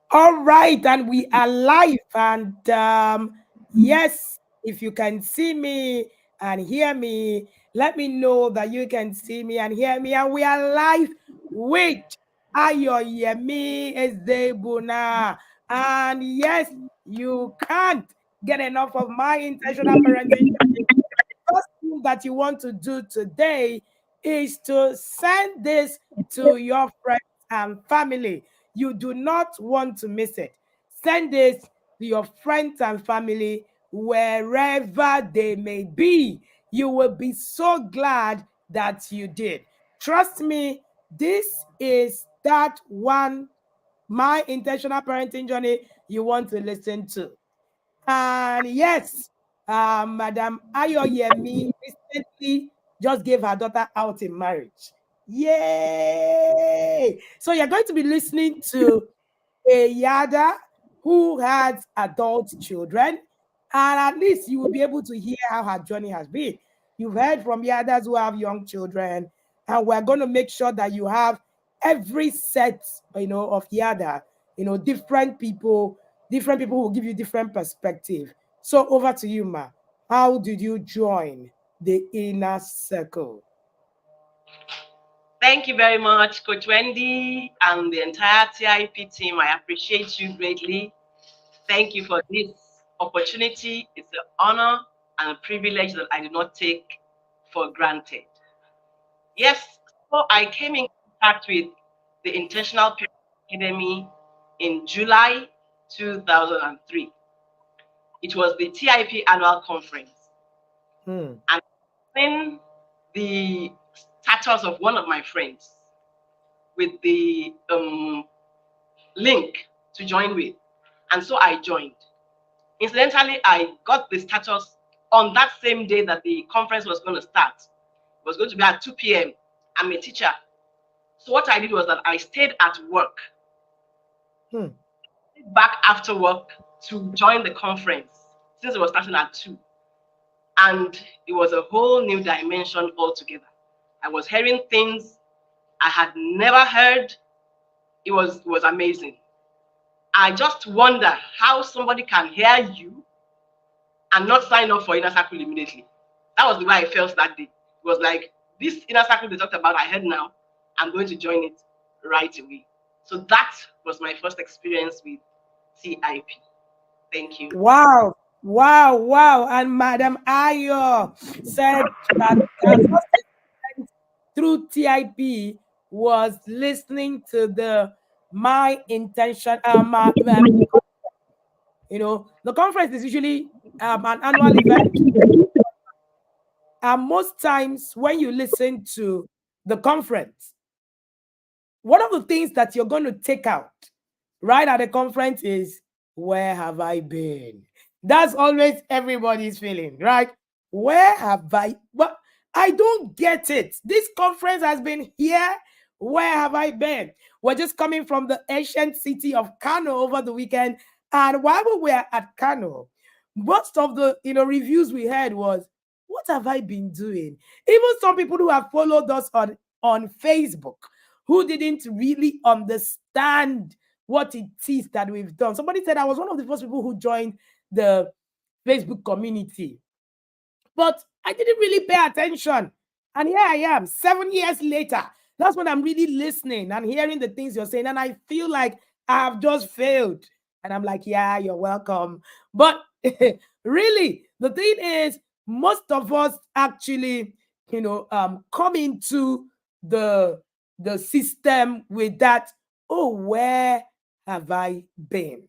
All right, and we are live. And yes, if you can see me and hear me, let me know that you can see me and hear me. And we are live with Ayoyemi Ezebune. And yes, you can't get enough of my intentional parenting. First thing that you want to do today is to send this to your friends and family. You do not want to miss it. Send this to your friends and family wherever they may be. You will be so glad that you did. Trust me, this is that one, my intentional parenting journey you want to listen to. And yes, Madam Ayoyemi recently just gave her daughter out in marriage. Yay! So you're going to be listening to a Yada who has adult children, and at least you will be able to hear how her journey has been. You've heard from Yadas who have young children, and we're going to make sure that you have every set, of Yada, different people will give you different perspective. So over to you, Ma. How did you join the inner circle? Thank you very much, Coach Wendy and the entire TIP team. I appreciate you greatly. Thank you for this opportunity. It's an honor and a privilege that I do not take for granted. Yes, so I came in contact with the Intentional Parent Academy in July 2003. It was the TIP annual conference. Hmm. And then the status of one of my friends with the link to join with. And so I joined. Incidentally, I got the status on that same day that the conference was going to start. It was going to be at 2 p.m. I'm a teacher. So what I did was that I stayed at work, Hmm. back after work to join the conference since it was starting at 2. And it was a whole new dimension altogether. I was hearing things I had never heard. It was amazing. I just wonder how somebody can hear you and not sign up for inner circle immediately. That was the way I felt that day. It was like, this inner circle they talked about, I heard now, I'm going to join it right away. So that was my first experience with CIP. Thank you. Wow, wow, wow. And Madam Ayo said that her first experience through TIP was listening to the My Intention, the conference is usually an annual event. And most times when you listen to the conference, one of the things that you're going to take out right at the conference is, where have I been? That's always everybody's feeling, right? Where have I? But I don't get it. This conference has been here. Where have I been? We're just coming from the ancient city of Kano over the weekend. And while we were at Kano, most of the reviews we had was, what have I been doing? Even some people who have followed us on Facebook who didn't really understand what it is that we've done. Somebody said I was one of the first people who joined the Facebook community, but I didn't really pay attention. And here I am, 7 years later. That's when I'm really listening and hearing the things you're saying. And I feel like I have just failed. And I'm like, yeah, you're welcome. But really, the thing is, most of us actually, come into the system with that, oh, where have I been?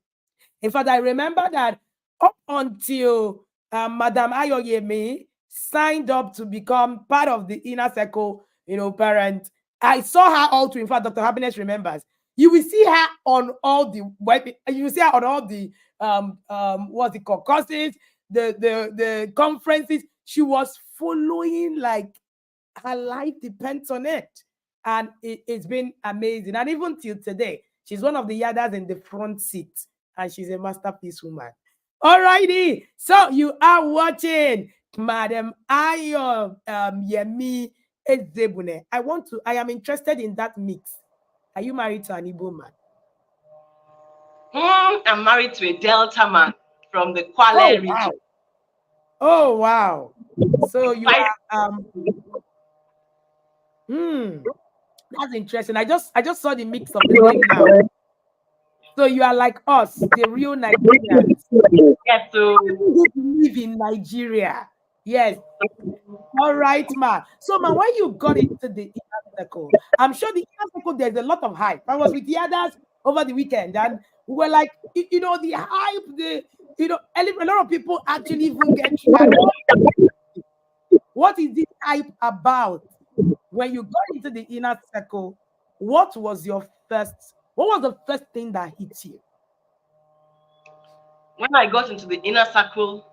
In fact, I remember that up until Madam Ayoyemi signed up to become part of the inner circle, parent, I saw her all through. In fact, Dr. Happiness remembers. You will see her on all the you will see her on all the what's it called, courses, the conferences. She was following like her life depends on it. And it's been amazing. And even till today, she's one of the yadas in the front seat. And she's a masterpiece woman. All righty. So you are watching Madam Ayo Yemi Ezebune. I am interested in that mix. Are you married to an Igbo man? I'm married to a Delta man from the Oh Kwale region. wow. Oh wow. So you Quite. are hmm, that's interesting. I just saw the mix of the name now. So you are like us, the real Nigerians. Get People to. who live in Nigeria. Yes. All right, ma. So, ma, when you got into the inner circle, I'm sure the inner circle, there's a lot of hype. I was with the others over the weekend, and we were like, the hype, a lot of people actually even get triggered. What is this hype about? When you got into the inner circle, what was the first thing that hit you? When I got into the inner circle,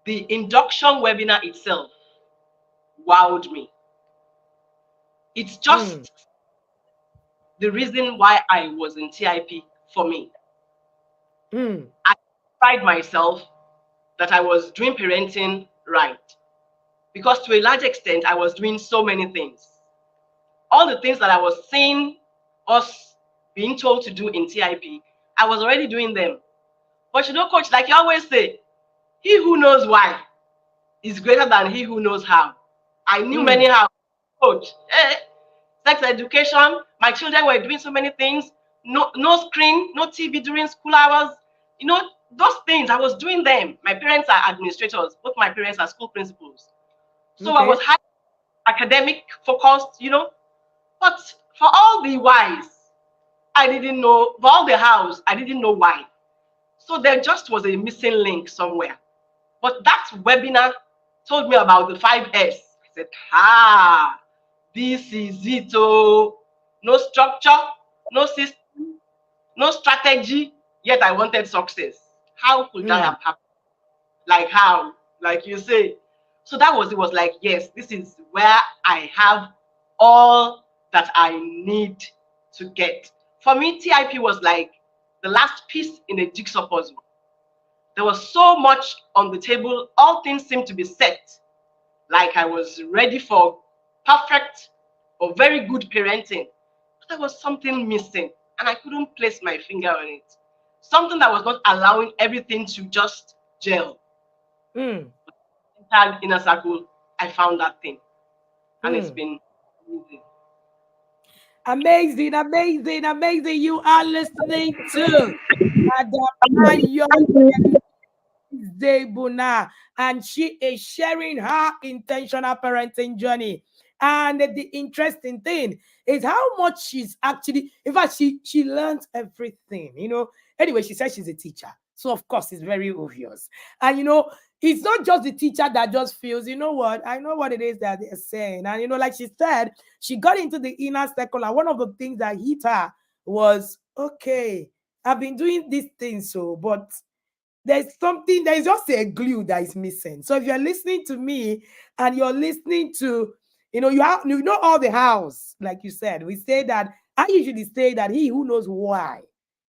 the induction webinar itself wowed me. It's Mm, just the reason why I was in TIP for me. mm, I pride myself that I was doing parenting right because to a large extent, I was doing so many things. All the things that I was seeing us being told to do in TIP, I was already doing them. But coach, like you always say, he who knows why is greater than he who knows how. I knew many mm. how. Coach, sex education, my children were doing so many things. No screen, no TV during school hours. Those things, I was doing them. My parents are administrators. Both my parents are school principals. So I was Okay. high academic focused. But for all the whys, I didn't know. For all the hows, I didn't know why. So there just was a missing link somewhere. But that webinar told me about the 5S. I said, this is it. Oh, no structure, no system, no strategy, yet I wanted success. How could that Mm, have happened? Like how? Like you say. So that was it, was like, yes, this is where I have all that I need to get. For me, TIP was like the last piece in a jigsaw puzzle. There was so much on the table, all things seemed to be set. Like I was ready for perfect or very good parenting. But there was something missing, and I couldn't place my finger on it. Something that was not allowing everything to just gel. mm, Tag inner circle, I found that thing, and it's mm. been amazing. Amazing, amazing, amazing. You are listening to Madam Ayoyemi Ezebune, and she is sharing her intentional parenting journey. And the interesting thing is how much she's actually, in fact, she learns everything. Anyway, she says she's a teacher. So of course it's very obvious. And it's not just the teacher that just feels, you know what, I know what it is that they're saying. And like she said, she got into the inner circle, and one of the things that hit her was, okay, I've been doing these things, but there's just a glue that is missing. So if you're listening to me and you're listening to, you know all the hows, like you said, we say that, I usually say that he who knows why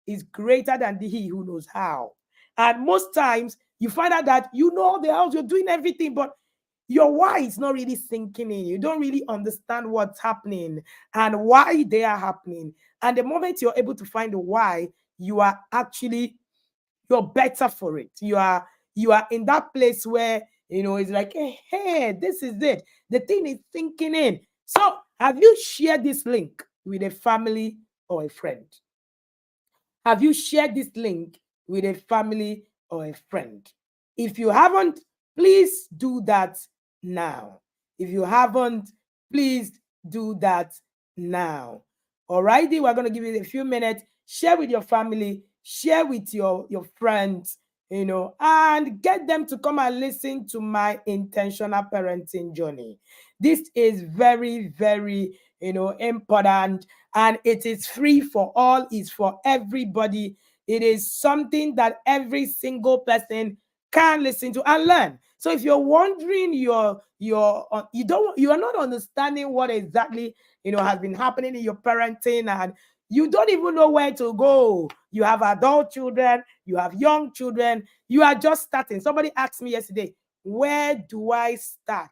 is greater than he who knows how. And most times you find out that you know all the hows, you're doing everything, but your why is not really sinking in. You don't really understand what's happening and why they are happening. And the moment you're able to find the why, you are actually you're better for it. You are in that place where it's like, hey, this is it. The thing is sinking in. So, have you shared this link with a family or a friend? Have you shared this link with a family or a friend? If you haven't, please do that now. If you haven't, please do that now. Alrighty, we're going to give you a few minutes. Share with your family, share with your friends, and get them to come and listen to my intentional parenting journey. This is very, very, important, and it is free for all, it's for everybody. It is something that every single person can listen to and learn. So if you're wondering, you are not understanding what exactly has been happening in your parenting, and you don't even know where to go. You have adult children, you have young children, you are just starting. Somebody asked me yesterday, where do I start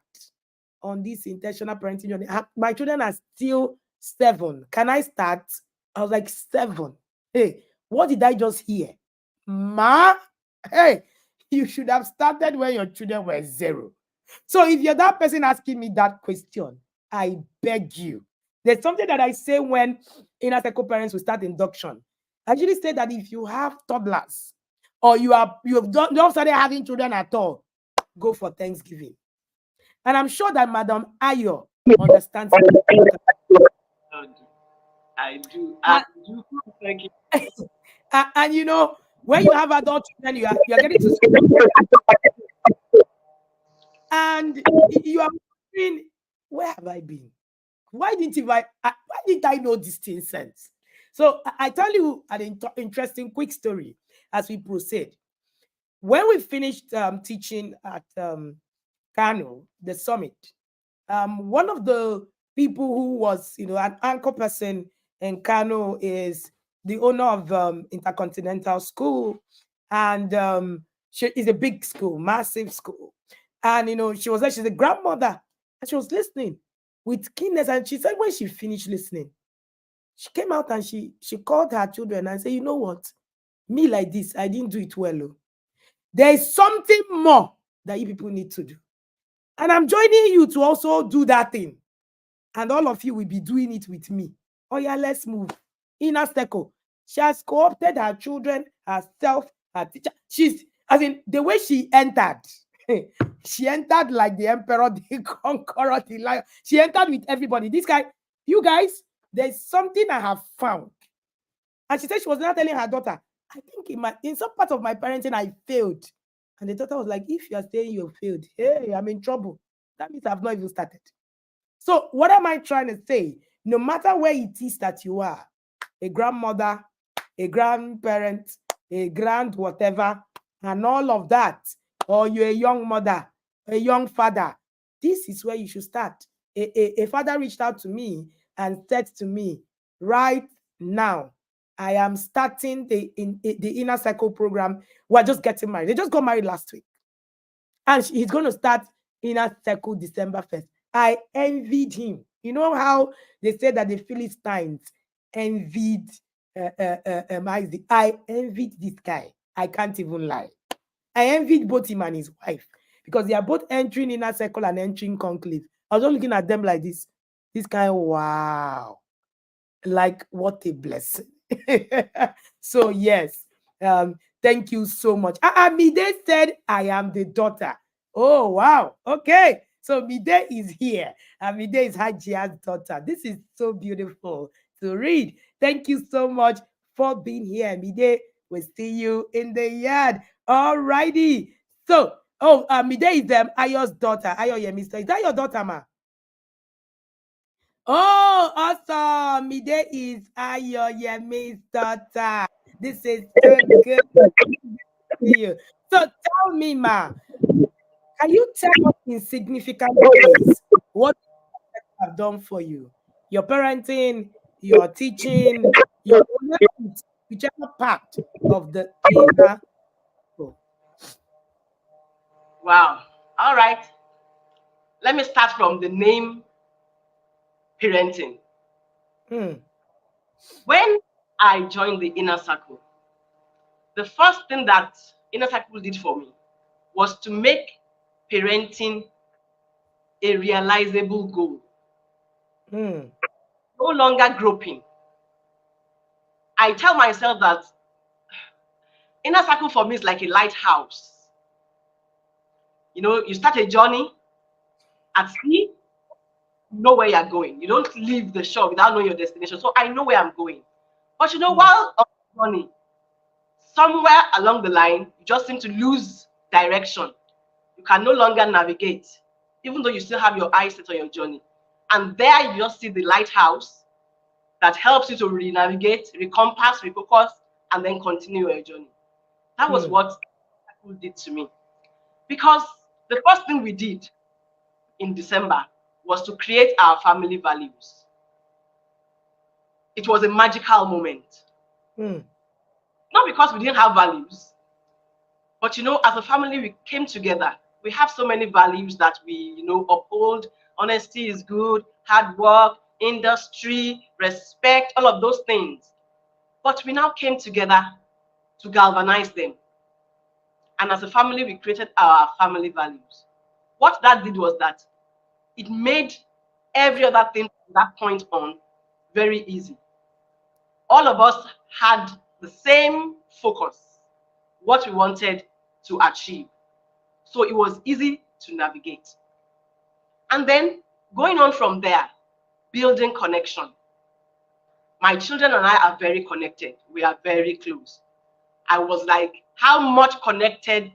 on this intentional parenting journey? My children are still 7. Can I start? I was like, 7. Hey, What did I just hear? Ma, hey, you should have started when your children were 0. So if you're that person asking me that question, I beg you. There's something that I say when inner circle parents will start induction. I usually say that if you have toddlers or you have not started having children at all, go for Thanksgiving. And I'm sure that Madam Ayo understands. I do. I And, do. Thank you. and you know, when you have adult children, you are getting to school, and you are wondering, where have I been? Why didn't I know this thing sense? So I tell you an interesting quick story as we proceed. When we finished teaching at Kano, the summit, one of the people who was, an anchor person in Kano is the owner of Intercontinental School, and she is a big school, massive school, and she was there. She's a grandmother, and she was listening with keenness. And she said when she finished listening, she came out and she called her children and said, "You know what? Me like this, I didn't do it well. Oh. There is something more that you people need to do, and I'm joining you to also do that thing." And all of you will be doing it with me. Oh yeah, let's move. Inner circle. She has co-opted her children, herself, her teacher. She's, as in, the way she entered. She entered like the emperor, the conqueror, the lion. She entered with everybody. This guy, you guys, there's something I have found. And she said she was not telling her daughter, I think in some part of my parenting, I failed. And the daughter was like, if you are saying you failed, hey, I'm in trouble. That means I've not even started. So what am I trying to say? No matter where it is that you are, a grandmother, a grandparent, a grand whatever, and all of that, or you're a young mother, a young father, this is where you should start. A father reached out to me and said to me, right now, I am starting the inner circle program. We're just getting married. They just got married last week. And he's going to start inner circle December 1st. I envied him. You know how they say that the Philistines envied Isaac? I envied this guy. I can't even lie. I envied both him and his wife because they are both entering inner circle and entering conclave. I was just looking at them like this. This guy, wow. Like, what a blessing. So, yes. Thank you so much. Mide said, I am the daughter. Oh, wow. Okay. So Mide is here. And Mide is Hajia's daughter. This is so beautiful to read. Thank you so much for being here. Mide, we'll see you in the yard. All righty. So, Mide is Ayo's daughter. Ayoyemi. Is that your daughter, ma? Oh, awesome. Mide is Ayoyemi's daughter. This is so good to see you. So tell me, ma, can you tell us in significant ways what you have done for you? Your parenting, your teaching, your whichever part of the inner circle. Wow. All right. Let me start from the name parenting. Hmm. When I joined the inner circle, the first thing that inner circle did for me was to make parenting a realizable goal. Hmm. No longer groping. I tell myself that inner circle for me is like a lighthouse. You know, you start a journey at sea, you know where you're going. You don't leave the shore without knowing your destination. So I know where I'm going. But you know, Hmm. while on the journey, somewhere along the line, you just seem to lose direction. You can no longer navigate, even though you still have your eyes set on your journey. And there you just see the lighthouse that helps you to re-navigate, recompass, refocus, and then continue your journey. That was Hmm. what people did to me. Because the first thing we did in December was to create our family values. It was a magical moment. Hmm. Not because we didn't have values, but you know, as a family, we came together. We have so many values that we, uphold. Honesty is good, hard work, industry, respect, all of those things. But we now came together to galvanize them. And as a family, we created our family values. What that did was that it made every other thing from that point on very easy. All of us had the same focus, what we wanted to achieve. So it was easy to navigate. And then going on from there, building connection. My children and I are very connected. We are very close. I was like, how much connected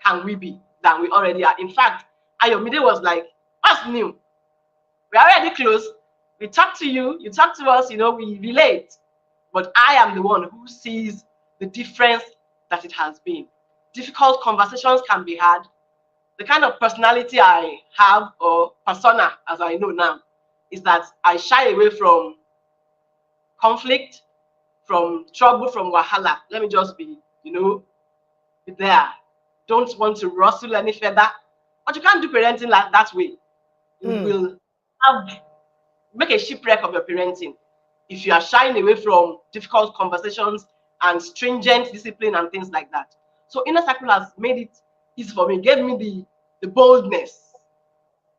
can we be than we already are? In fact, Ayoyemi was like, what's new? We're already close. We talk to you, you talk to us, we relate. But I am the one who sees the difference that it has been. Difficult conversations can be had. The kind of personality I have, or persona, as I know now, is that I shy away from conflict, from trouble, from wahala. Let me just be there. Don't want to rustle any further. But you can't do parenting like that way. You will make a shipwreck of your parenting if you are shying away from difficult conversations and stringent discipline and things like that. So Inner Circle has made it easy for me, gave me the boldness,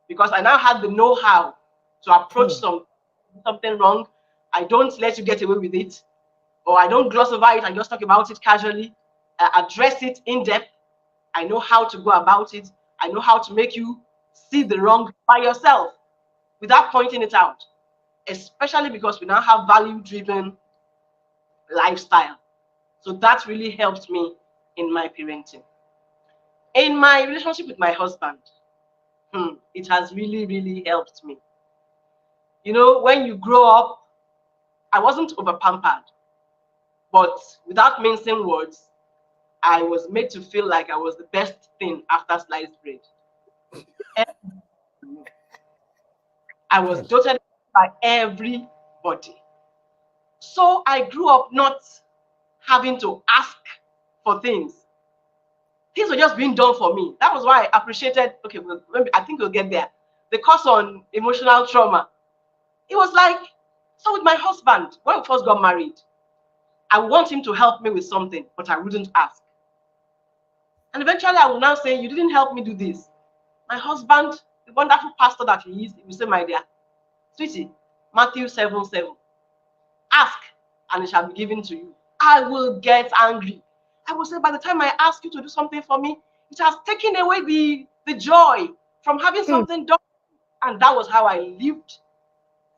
because I now had the know-how to approach something wrong. I don't let you get away with it, or I don't gloss over it. I just talk about it casually, address it in depth. I know how to go about it. I know how to make you see the wrong by yourself without pointing it out, especially because we now have value-driven lifestyle. So that really helped me in my parenting. In my relationship with my husband, it has really, really helped me. When you grow up, I wasn't over-pampered, but without mincing words, I was made to feel like I was the best thing after sliced bread. I was doted by everybody. So I grew up not having to ask for things. Things were just being done for me. That was why I appreciated, okay, I think we'll get there. The course on emotional trauma. It was like, so with my husband, when we first got married, I want him to help me with something, but I wouldn't ask. And eventually I will now say, you didn't help me do this. My husband, the wonderful pastor that he is, he will say, my dear, sweetie, Matthew 7:7, ask and it shall be given to you. I will get angry. I will say, by the time I ask you to do something for me, it has taken away the joy from having something done. And that was how I lived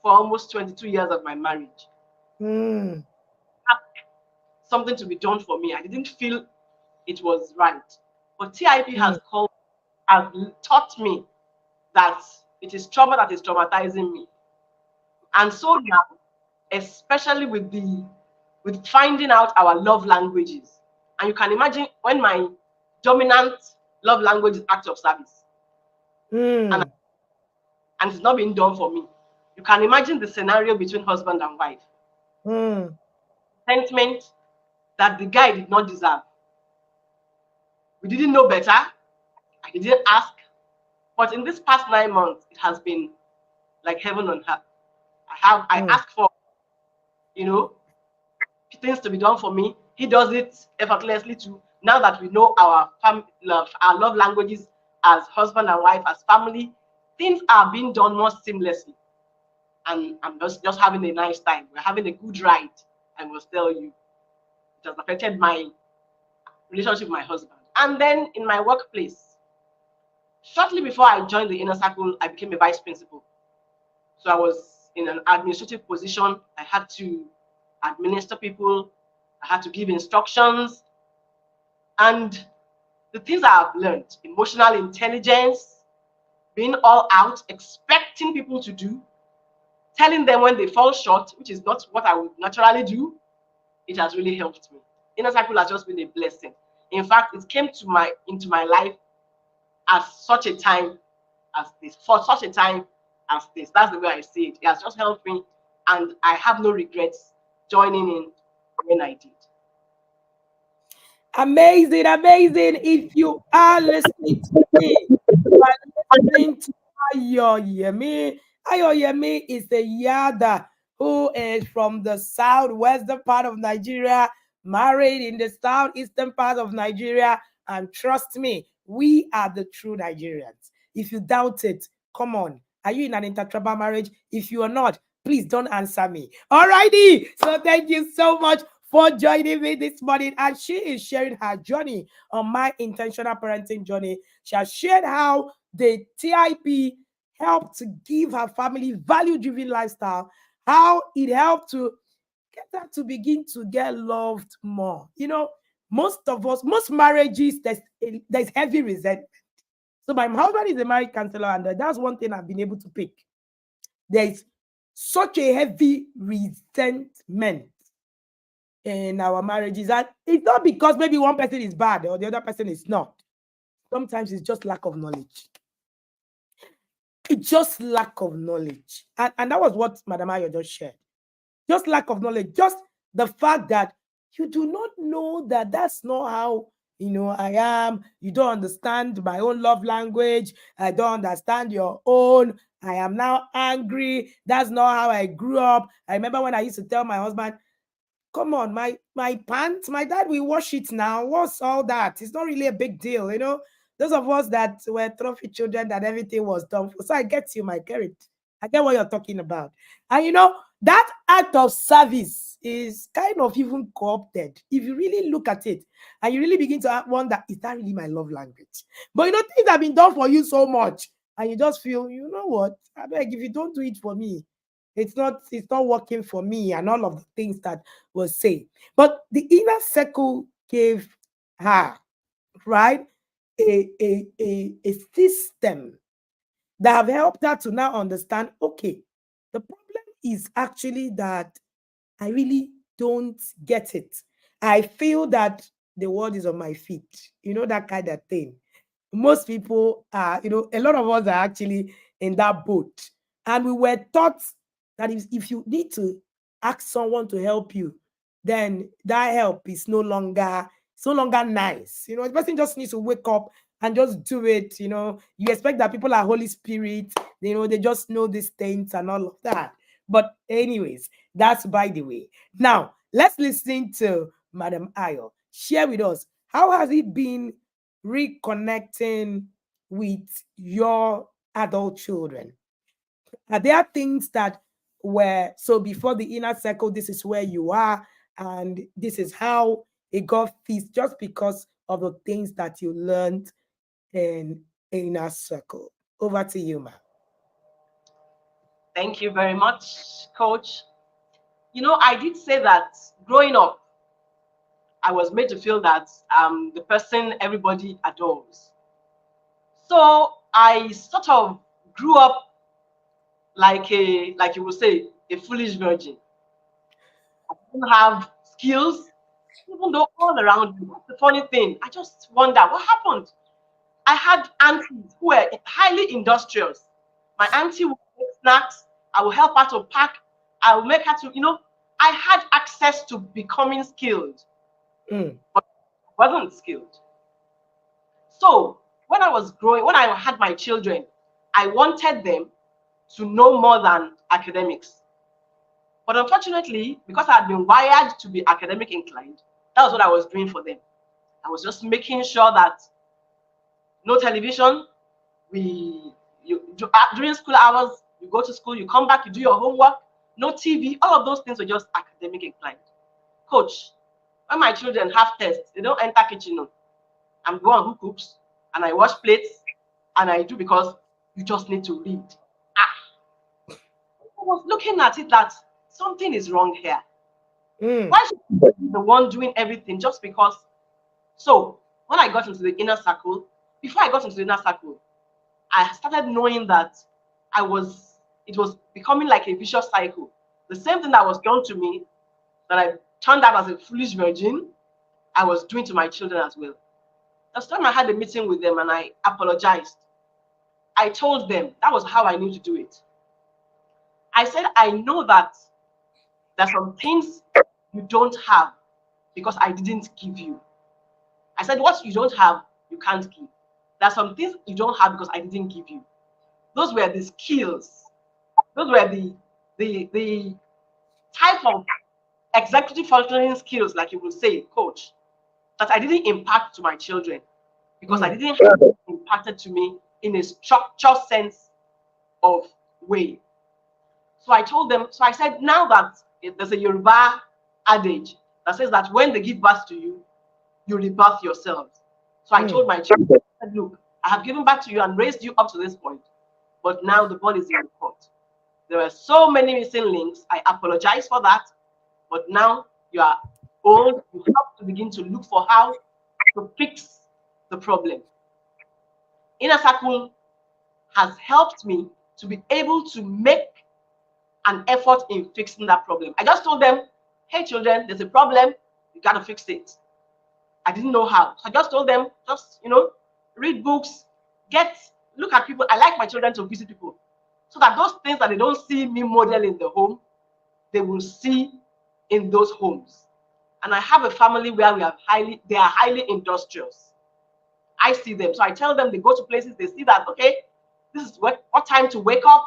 for almost 22 years of my marriage. Something to be done for me. I didn't feel it was right. But TIP has taught me that it is trauma that is traumatizing me. And so now, especially with finding out our love languages. And you can imagine when my dominant love language is act of service. And it's not being done for me. You can imagine the scenario between husband and wife. Sentiment that the guy did not deserve. We didn't know better. I didn't ask. But in this past 9 months, it has been like heaven on earth. I ask for, things to be done for me. He does it effortlessly too. Now that we know our love languages as husband and wife, as family, things are being done more seamlessly. And I'm just having a nice time. We're having a good ride. I must tell you, it has affected my relationship with my husband. And then in my workplace, shortly before I joined the Inner Circle, I became a vice principal. So I was in an administrative position. I had to administer people. I had to give instructions. And the things I have learned, emotional intelligence, being all out, expecting people to do, telling them when they fall short, which is not what I would naturally do, it has really helped me. Inner Circle has just been a blessing. In fact, it came into my life as such a time as this, for such a time as this. That's the way I see it. It has just helped me, and I have no regrets joining in when I did. Amazing, amazing. If you are listening to me, you are listening to Ayoyemi. Ayoyemi is a yada who is from the southwestern part of Nigeria, married in the southeastern part of Nigeria. And trust me, we are the true Nigerians. If you doubt it, come on. Are you in an intertribal marriage? If you are not, please don't answer me. Alrighty. So thank you so much for joining me this morning. And she is sharing her journey on my intentional parenting journey. She has shared how the TIP helped to give her family value-driven lifestyle, how it helped to get her to begin to get loved more. You know, most of us, most marriages, there's heavy resentment. So my husband is a marriage counselor, and that's one thing I've been able to pick. There's such a heavy resentment in our marriages, and it's not because maybe one person is bad or the other person is not. Sometimes it's just lack of knowledge. It's just lack of knowledge. And that was what Madam Ayo just shared. Just lack of knowledge. Just the fact that you do not know that that's not how, I am. You don't understand my own love language. I don't understand your own. I am now angry. That's not how I grew up. I remember when I used to tell my husband, come on, my pants, my dad will wash it now. What's all that? It's not really a big deal, Those of us that were trophy children, that everything was done for. So I get you, my carrot. I get what you're talking about. And that act of service is kind of even co-opted. If you really look at it and you really begin to wonder, is that really my love language? But things have been done for you so much, and you just feel, you know what? I beg, if you don't do it for me, it's not working for me, and all of the things that was said. But the inner circle gave her, right, a system that have helped her to now understand, okay, the problem is actually that I really don't get it. I feel that the world is on my feet, that kind of thing. Most people are, a lot of us are actually in that boat. And we were taught that if you need to ask someone to help you, then that help is no longer nice. The person just needs to wake up and just do it. You expect that people are Holy Spirit, they just know these things and all of that. But anyways, that's by the way. Now, let's listen to Madam Ayo. Share with us, how has it been reconnecting with your adult children? Are there things that were so before the inner circle, this is where you are, and this is how it got fixed just because of the things that you learned in inner circle? Over to you, ma'am. Thank you very much, Coach. I did say that growing up, I was made to feel that I'm the person everybody adores. So I sort of grew up like you would say, a foolish virgin. I didn't have skills, even though all around me. That's the funny thing. I just wonder what happened. I had aunties who were highly industrious. My auntie would make snacks. I will help her to pack. I will make her to, I had access to becoming skilled, but I wasn't skilled. So when I was growing, when I had my children, I wanted them to know more than academics. But unfortunately, because I had been wired to be academic inclined, that was what I was doing for them. I was just making sure that no television, during school hours, you go to school, you come back, you do your homework, no TV, all of those things were just academic inclined. Coach, when my children have tests, they don't enter kitchen. No. I'm the one who cooks, and I wash plates, and I do because you just need to read. I was looking at it that something is wrong here. Why should I be the one doing everything just because? So when I got into the inner circle, before I got into the inner circle, I started knowing that it was becoming like a vicious cycle. The same thing that was done to me, that I turned out as a foolish virgin, I was doing to my children as well. Last time I had a meeting with them and I apologized. I told them that was how I knew to do it. I said, I know that there's some things you don't have because I didn't give you. I said, what you don't have, you can't give. There's some things you don't have because I didn't give you. Those were the skills. Those were the type of executive functioning skills, like you would say, coach, that I didn't impact to my children because I didn't have it impacted to me in a structured sense of way. So I told them, so I said, now that there's a Yoruba adage that says that when they give birth to you, you rebirth yourselves. So I told my children, I said, look, I have given back to you and raised you up to this point, but now the ball is in your court. There were so many missing links. I apologize for that, but now you are old. You have to begin to look for how to fix the problem. Inner Circle has helped me to be able to make an effort in fixing that problem. I just told them, hey children, there's a problem, you got to fix it. I didn't know how. So I just told them, just, read books, look at people. I like my children to visit people so that those things that they don't see me model in the home, they will see in those homes. And I have a family where they are highly industrious. I see them. So I tell them, they go to places, they see that, okay, this is what time to wake up.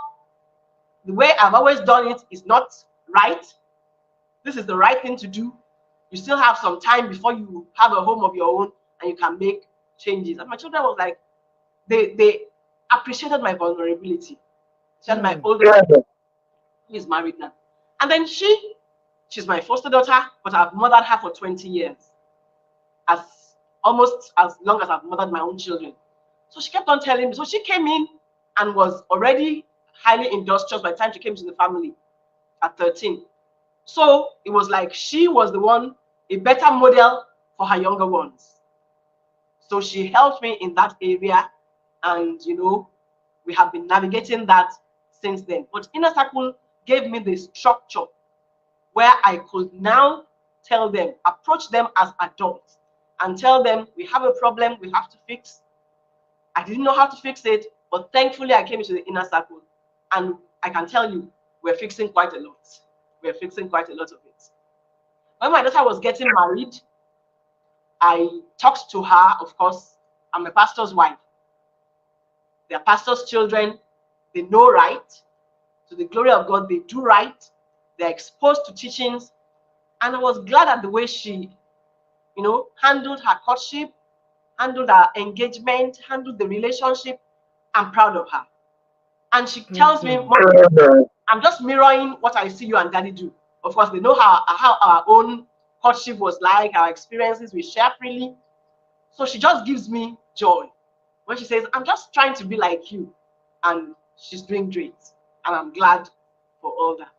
The way I've always done it is not right. This is the right thing to do. You still have some time before you have a home of your own and you can make changes. And my children was like, they appreciated my vulnerability. She had my oldest, who is married now. And then she's my foster daughter, but I've mothered her for 20 years. Almost as long as I've mothered my own children. So she kept on telling me. So she came in and was already highly industrious by the time she came to the family at 13. So it was like she was the one, a better model for her younger ones. So she helped me in that area, and we have been navigating that since then. But Inner Circle gave me the structure where I could now tell them, approach them as adults and tell them, we have a problem we have to fix. I didn't know how to fix it, but thankfully I came into the Inner Circle, and I can tell you, we're fixing quite a lot. We're fixing quite a lot of it. When my daughter was getting married, I talked to her. Of course, I'm a pastor's wife. They're pastor's children. They know right. To the glory of God, they do right. They're exposed to teachings. And I was glad at the way she, handled her courtship, handled her engagement, handled the relationship. I'm proud of her. And she tells me, Mom, I'm just mirroring what I see you and Daddy do. Of course, they know how our own courtship was like, our experiences, we share freely. So she just gives me joy when she says, I'm just trying to be like you. And she's doing great. And I'm glad for all that.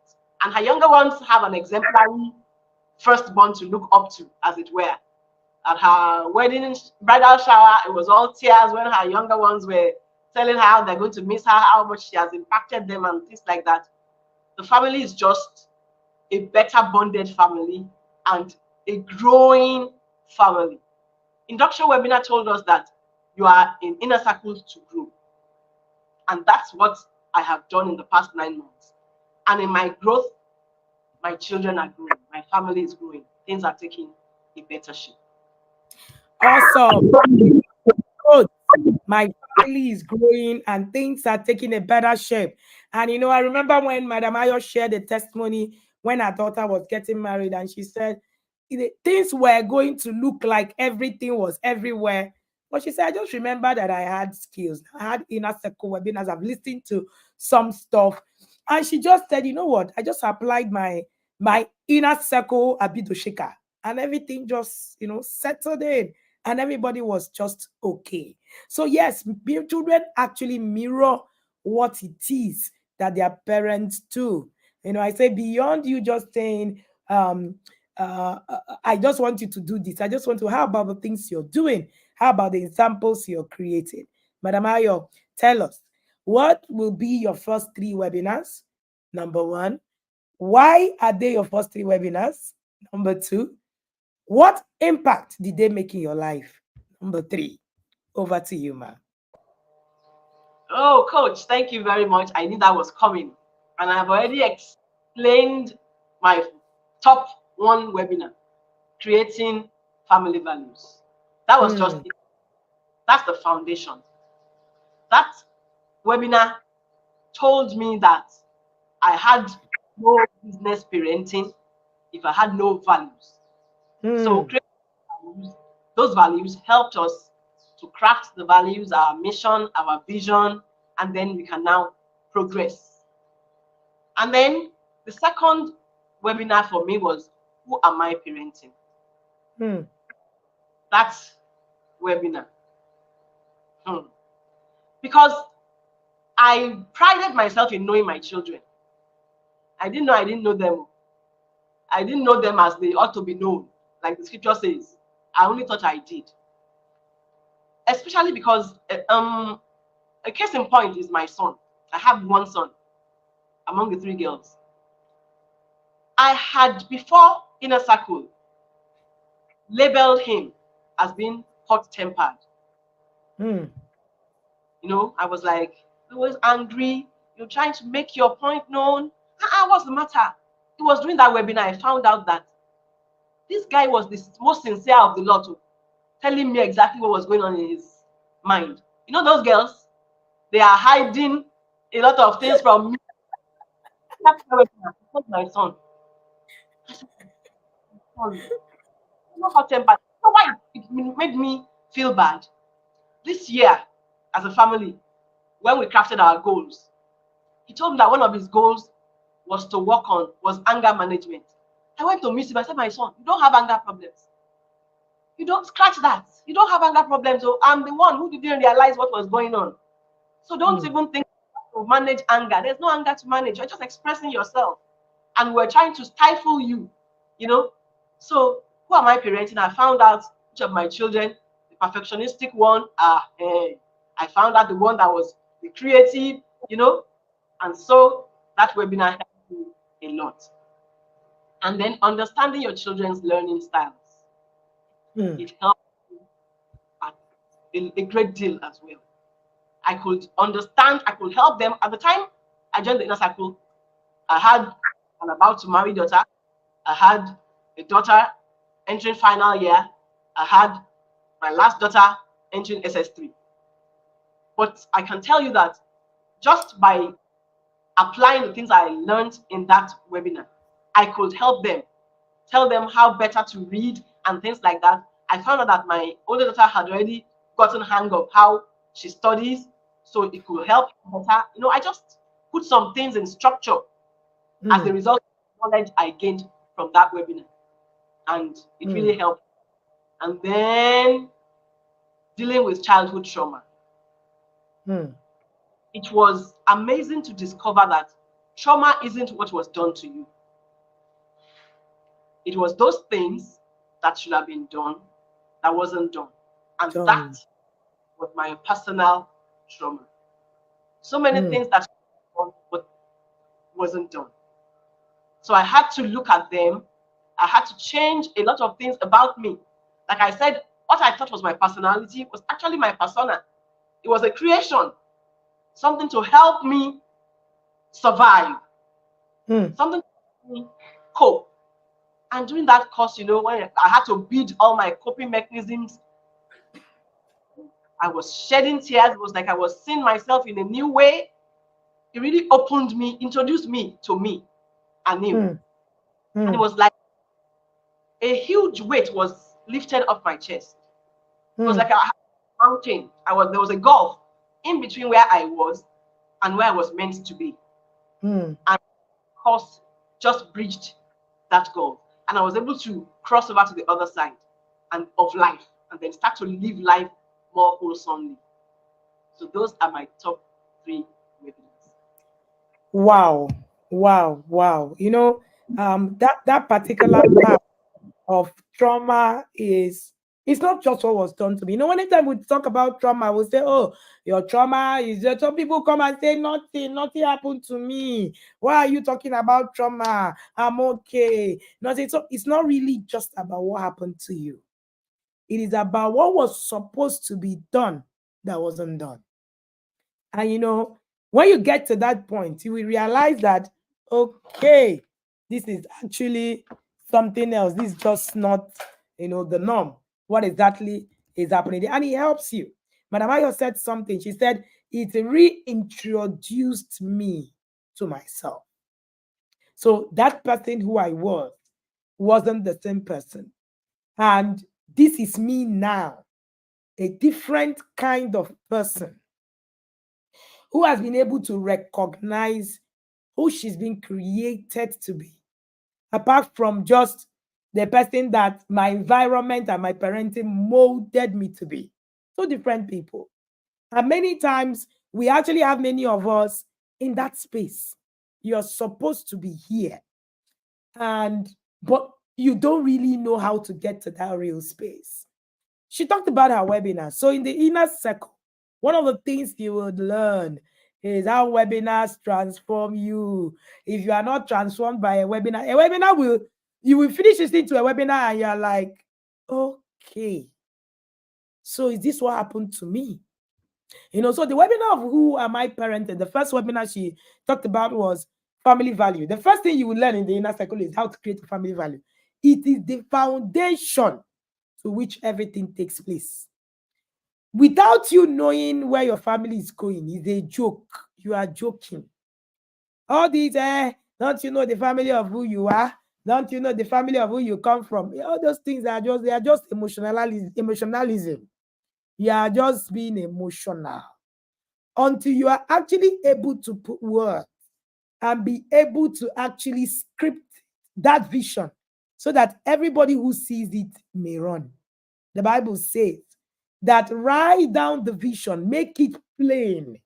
And her younger ones have an exemplary firstborn to look up to, as it were. At her wedding bridal shower, it was all tears when her younger ones were telling her how they're going to miss her, how much she has impacted them and things like that. The family is just a better bonded family and a growing family. Induction webinar told us that you are in Inner Circles to grow. And that's what I have done in the past 9 months. And in my growth, my children are growing, my family is growing, things are taking a better shape. Awesome. Good. My family is growing and things are taking a better shape. And I remember when Madam Ayo shared a testimony when her daughter was getting married, and she said things were going to look like everything was everywhere. But she said, I just remember that I had skills. I had Inner Circle webinars. I've listened to some stuff. And she just said, you know what? I just applied my Inner Circle Abidoshika, and everything just, settled in. And everybody was just okay. So yes, children actually mirror what it is that their parents do. I say beyond you just saying, I just want you to do this. I just want to, how about the things you're doing? How about the examples you're creating? Madam Ayo, tell us, what will be your first 3 webinars? Number 1, why are they your first 3 webinars? Number 2, what impact did they make in your life? Number 3, over to you, ma. Oh, Coach, thank you very much. I knew that was coming. And I've already explained my top 1 webinar, creating family values. That was just it. That's the foundation. That webinar told me that I had no business parenting if I had no values. So creating values, those values helped us to craft the values, our mission, our vision, and then we can now progress. And then the second webinar for me was, who am I parenting? That webinar. Because I prided myself in knowing my children. I didn't know them. I didn't know them as they ought to be known, like the scripture says. I only thought I did. Especially because a case in point is my son. I have one son among the three girls. I had before Inner Circle labeled him as being hot-tempered. You know, I was like, always angry. You're trying to make your point known. What's the matter? He was doing that webinar. I found out that this guy was the most sincere of the lot, telling me exactly what was going on in his mind. You know, those girls, they are hiding a lot of things from me. My son. I said, sorry. Not hot tempered. You know why it made me feel bad? This year, as a family, when we crafted our goals, he told me that one of his goals was to work on was anger management. I went to meet him. I said, my son, you don't have anger problems. You don't scratch that. You don't have anger problems. So I'm the one who didn't realize what was going on. So don't even think to manage anger. There's no anger to manage. You're just expressing yourself. And we're trying to stifle you, you know. So who am I parenting? I found out which of my children, the perfectionistic one, I found out the one that was the creative, you know. And so that webinar helped me a lot. And then understanding your children's learning styles. It helped me a great deal as well. I could understand, I could help them. At the time I joined the Inner Circle, I had an about to marry daughter. I had a daughter entering final year. I had my last daughter entering SS3. But I can tell you that just by applying the things I learned in that webinar, I could help them, tell them how better to read and things like that. I found out that my older daughter had already gotten hang of how she studies, so it could help better. You know, I just put some things in structure as a result of knowledge I gained from that webinar. And it really helped. And then dealing with childhood trauma. It was amazing to discover that trauma isn't what was done to you. It was those things that should have been done that wasn't done. And that was my personal trauma. So many things that should have been done but wasn't done. So I had to look at them. I had to change a lot of things about me. Like I said, what I thought was my personality was actually my persona. It was a creation, something to help me survive, something to help me cope. And during that course, you know, when I had to build all my coping mechanisms, I was shedding tears. It was like I was seeing myself in a new way. It really opened me, introduced me to me anew. And it was like a huge weight was lifted off my chest. It was like I had a mountain. There was a gulf in between where I was and where I was meant to be. And of course, just bridged that gulf. And I was able to cross over to the other side and of life and then start to live life more wholesomely. So those are my top 3 webinars. Wow. Wow. Wow. You know, that particular part of trauma is, it's not just what was done to me. You know, anytime we talk about trauma, we say, oh, your trauma is just, some people come and say, nothing happened to me. Why are you talking about trauma? I'm okay. Nothing. So it's not really just about what happened to you. It is about what was supposed to be done that wasn't done. And you know, when you get to that point, you will realize that, okay, this is actually something else. This is just not, you know, the norm. What exactly is happening? And it helps you. Madam Ayo said something. She said, it reintroduced me to myself. So that person who I was wasn't the same person. And this is me now, a different kind of person who has been able to recognize who she's been created to be, apart from just the person that my environment and my parenting molded me to be. Two different people. And many times we actually have many of us in that space. You're supposed to be here. And but you don't really know how to get to that real space. She talked about her webinar. So in the inner circle, one of the things you would learn is how webinars transform you. If you are not transformed by a webinar will, you will finish listening to a webinar and you're like, okay, so is this what happened to me? So the webinar of who am I parenting, the first webinar she talked about was family value. The first thing you will learn in the inner circle is how to create a family value. It is the foundation to which everything takes place. Without you knowing where your family is going, is a joke. You are joking. All these, don't you know the family of who you are? Don't you know the family of who you come from? All those things are just emotionalism. You are just being emotional until you are actually able to put words and be able to actually script that vision so that everybody who sees it may run. The Bible says that write down the vision, make it plain,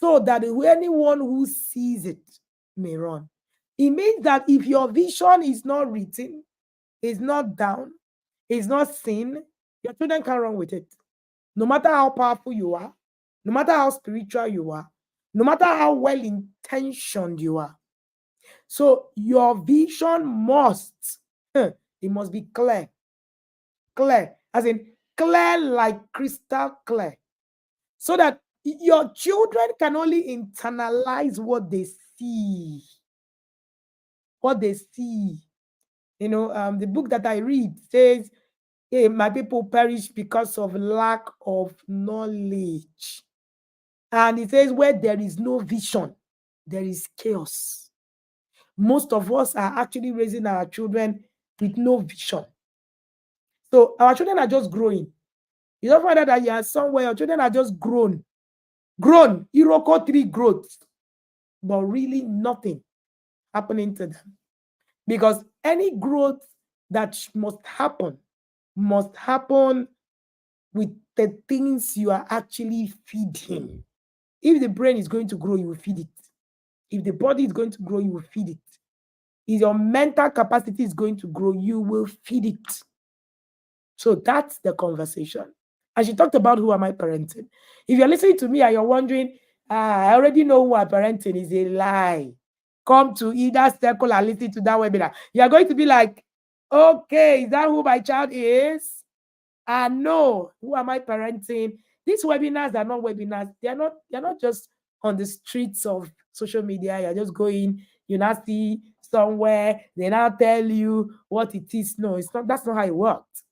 so that anyone who sees it may run. It means that if your vision is not written, is not down, is not seen, your children can run with it. No matter how powerful you are, no matter how spiritual you are, no matter how well intentioned you are. So your vision must, it must be clear. Clear, as in clear like crystal clear. So that your children can only internalize what they see. What they see. The book that I read says, hey, my people perish because of lack of knowledge. And it says, where there is no vision, there is chaos. Most of us are actually raising our children with no vision. So our children are just growing. You don't find out that you are somewhere, your children are just grown. Iroko 3 growth. But really nothing happening to them. Because any growth that must happen with the things you are actually feeding. If the brain is going to grow, you will feed it. If the body is going to grow, you will feed it. If your mental capacity is going to grow, you will feed it. So that's the conversation. And she talked about who am I parenting. If you're listening to me and you're wondering, I already know who I'm parenting, is a lie. Come to either circle and listen to that webinar. You're going to be like, okay, is that who my child is? No, who am I parenting? These webinars are not webinars. They're not just on the streets of social media. You're just going, you now see somewhere, they now tell you what it is. No, it's not, that's not how it works.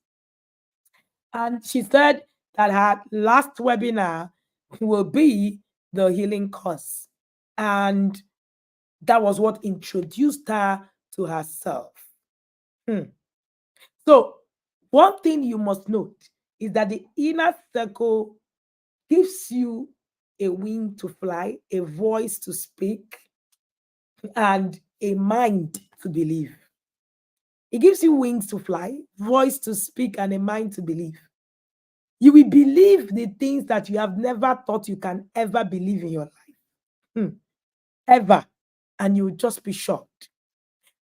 And she said that her last webinar will be the healing course. And that was what introduced her to herself. So one thing you must note is that the inner circle gives you a wing to fly, a voice to speak, and a mind to believe. It gives you wings to fly, voice to speak, and a mind to believe. You will believe the things that you have never thought you can ever believe in your life. Ever. And you will just be shocked.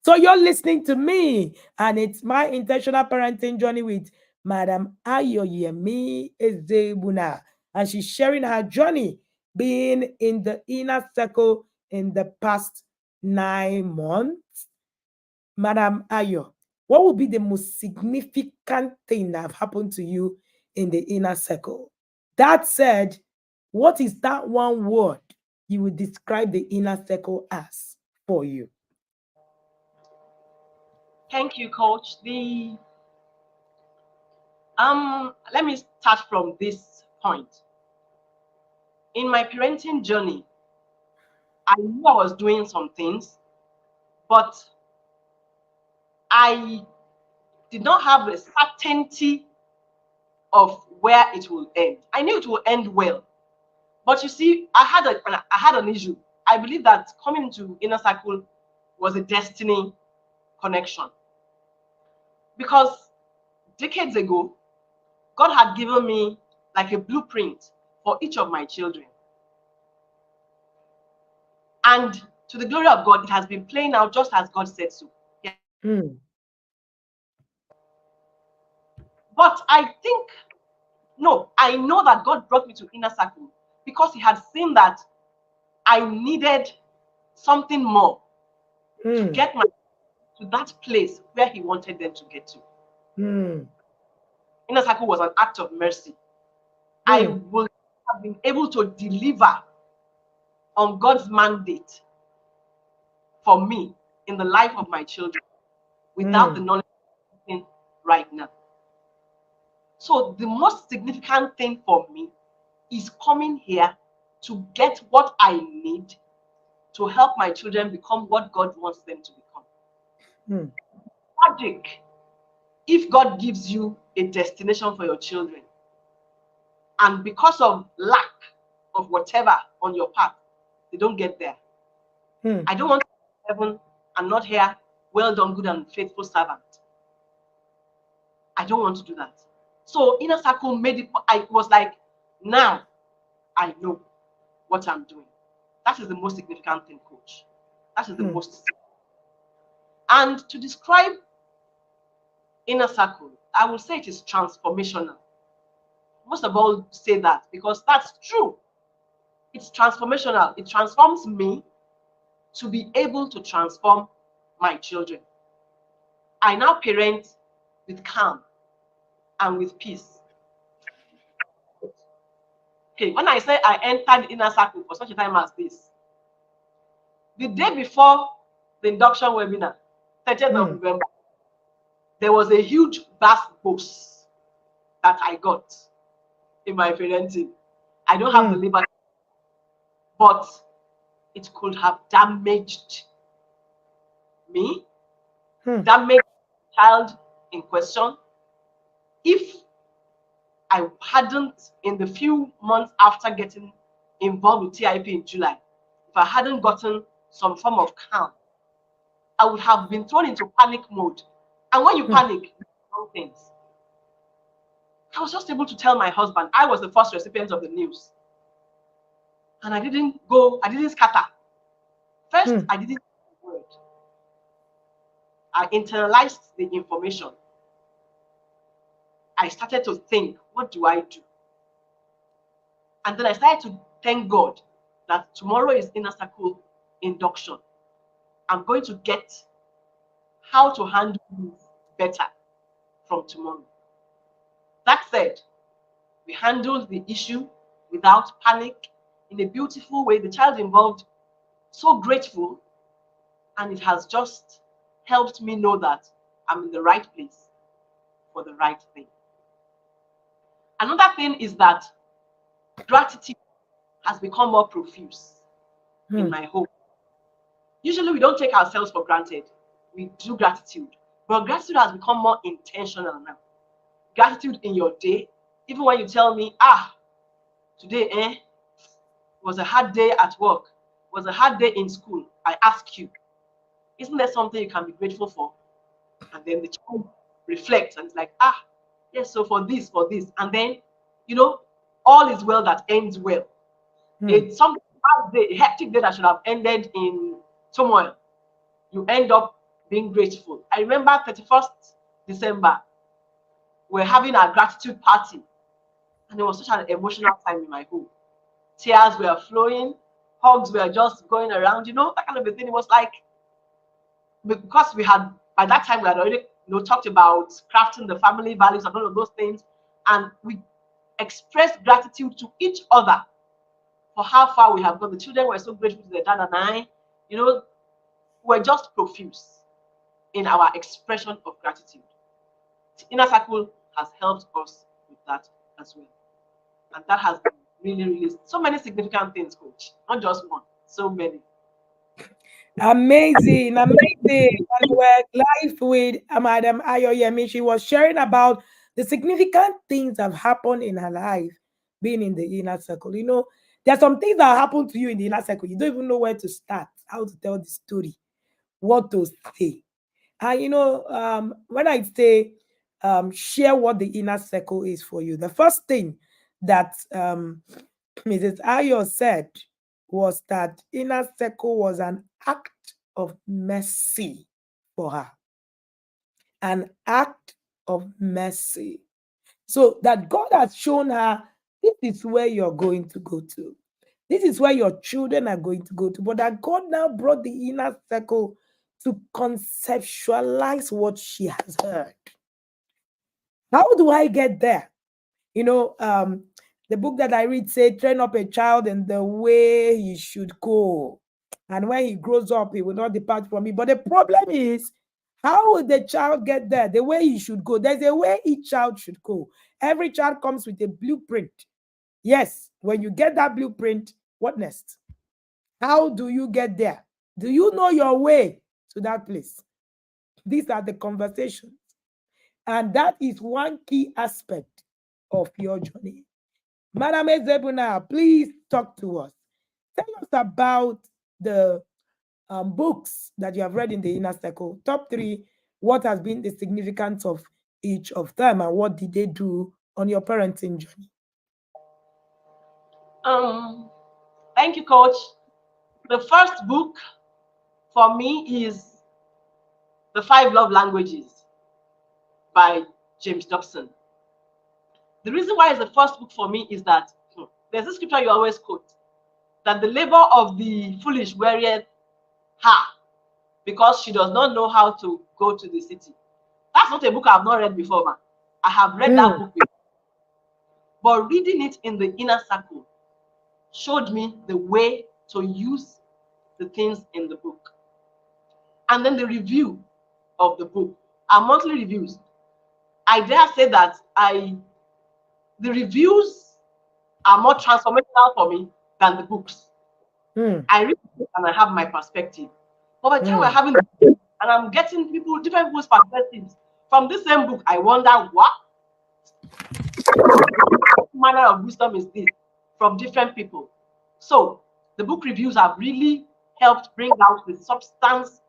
So you're listening to me, and it's my intentional parenting journey with Madam Ayoyemi Ezebune. And she's sharing her journey being in the inner circle in the past 9 months. Madam Ayo, what would be the most significant thing that have happened to you in the inner circle? That said, what is that one word you would describe the inner circle as for you? Thank you, Coach. Let me start from this point. In my parenting journey, I knew I was doing some things, but I did not have a certainty of where it will end. I knew it will end well, but you see, I had an issue. I believe that coming into Inner Circle was a destiny connection, because decades ago, God had given me like a blueprint for each of my children. And to the glory of God, it has been playing out just as God said so. Yeah. But I think, no, I know that God brought me to Inner Circle because He had seen that I needed something more to get my to that place where He wanted them to get to. Inner Circle was an act of mercy. I would have been able to deliver on God's mandate for me in the life of my children without the knowledge of right now. So the most significant thing for me is coming here to get what I need to help my children become what God wants them to become. Tragic if God gives you a destination for your children, and because of lack of whatever on your path, they don't get there. I don't want to go to heaven and not hear, "Well done, good and faithful servant." I don't want to do that. So Inner Circle made it, I was like, now I know what I'm doing. That is the most significant thing, coach. That is the most. And to describe Inner Circle, I will say it is transformational. Most of all say that because that's true. It's transformational. It transforms me to be able to transform my children. I now parent with calm and with peace. Okay, when I say I entered Inner Circle for such a time as this, the day before the induction webinar, 30th of November, there was a huge bass box that I got in my parenting. I don't have the liberty, but it could have damaged me, damaged the child in question, if I hadn't, in the few months after getting involved with TIP in July, if I hadn't gotten some form of calm, I would have been thrown into panic mode. And when you panic, you do wrong things. I was just able to tell my husband I was the first recipient of the news. And I didn't scatter. First, I didn't say a word. I internalized the information. I started to think, what do I do? And then I started to thank God that tomorrow is Inner Circle induction. I'm going to get how to handle this better from tomorrow. That said, we handled the issue without panic in a beautiful way. The child involved, so grateful, and it has just helped me know that I'm in the right place for the right thing. Another thing is that gratitude has become more profuse in my home. Usually we don't take ourselves for granted. We do gratitude, but gratitude has become more intentional now. Gratitude in your day, even when you tell me, today was a hard day at work, was a hard day in school, I ask you, isn't there something you can be grateful for? And then the child reflects and it's like, yes, so for this, and then, all is well that ends well. It's some hard day, a hectic day that should have ended in turmoil. You end up being grateful. I remember 31st December, we're having our gratitude party, and it was such an emotional time in my home. Tears were flowing, hugs were just going around, that kind of a thing. It was like, because we had, by that time, we had already talked about crafting the family values and all of those things, and we expressed gratitude to each other for how far we have gone. The children were so grateful to their dad and I, we're just profuse in our expression of gratitude. The Inner Circle has helped us with that as well. And that has been really, really so many significant things, coach. Not just one, so many. Amazing, amazing. And we're live with Madam Ayoyemi. She was sharing about the significant things that have happened in her life being in the inner circle. You know, there are some things that happen to you in the inner circle. You don't even know where to start, how to tell the story, what to say. And you know, when I say share what the inner circle is for you, the first thing that Mrs. Ayo said was that inner circle was an act of mercy for her. An act of mercy. So that God has shown her this is where you're going to go to. This is where your children are going to go to. But that God now brought the inner circle to conceptualize what she has heard. How do I get there? You know, the book that I read say, train up a child in the way he should go. And when he grows up, he will not depart from it. But the problem is, how will the child get there? The way he should go. There's a way each child should go. Every child comes with a blueprint. Yes, when you get that blueprint, what next? How do you get there? Do you know your way to that place? These are the conversations. And that is one key aspect of your journey. Madam Ezebune, please talk to us. Tell us about the books that you have read in the inner circle. Top three, what has been the significance of each of them and what did they do on your parenting journey? Thank you, Coach. The first book for me is The Five Love Languages by James Dobson. The reason why it's the first book for me is that there's a scripture you always quote, that the labor of the foolish wearieth her, because she does not know how to go to the city. That's not a book I've not read before, man. I have read that book before. But reading it in the inner circle showed me the way to use the things in the book. And then the review of the book, our monthly reviews. I dare say that the reviews are more transformational for me than the books. I read the book and I have my perspective. But by the time we're having the book, and I'm getting different people's perspectives from the same book, I wonder what manner of wisdom is this from different people. So the book reviews have really helped bring out the substance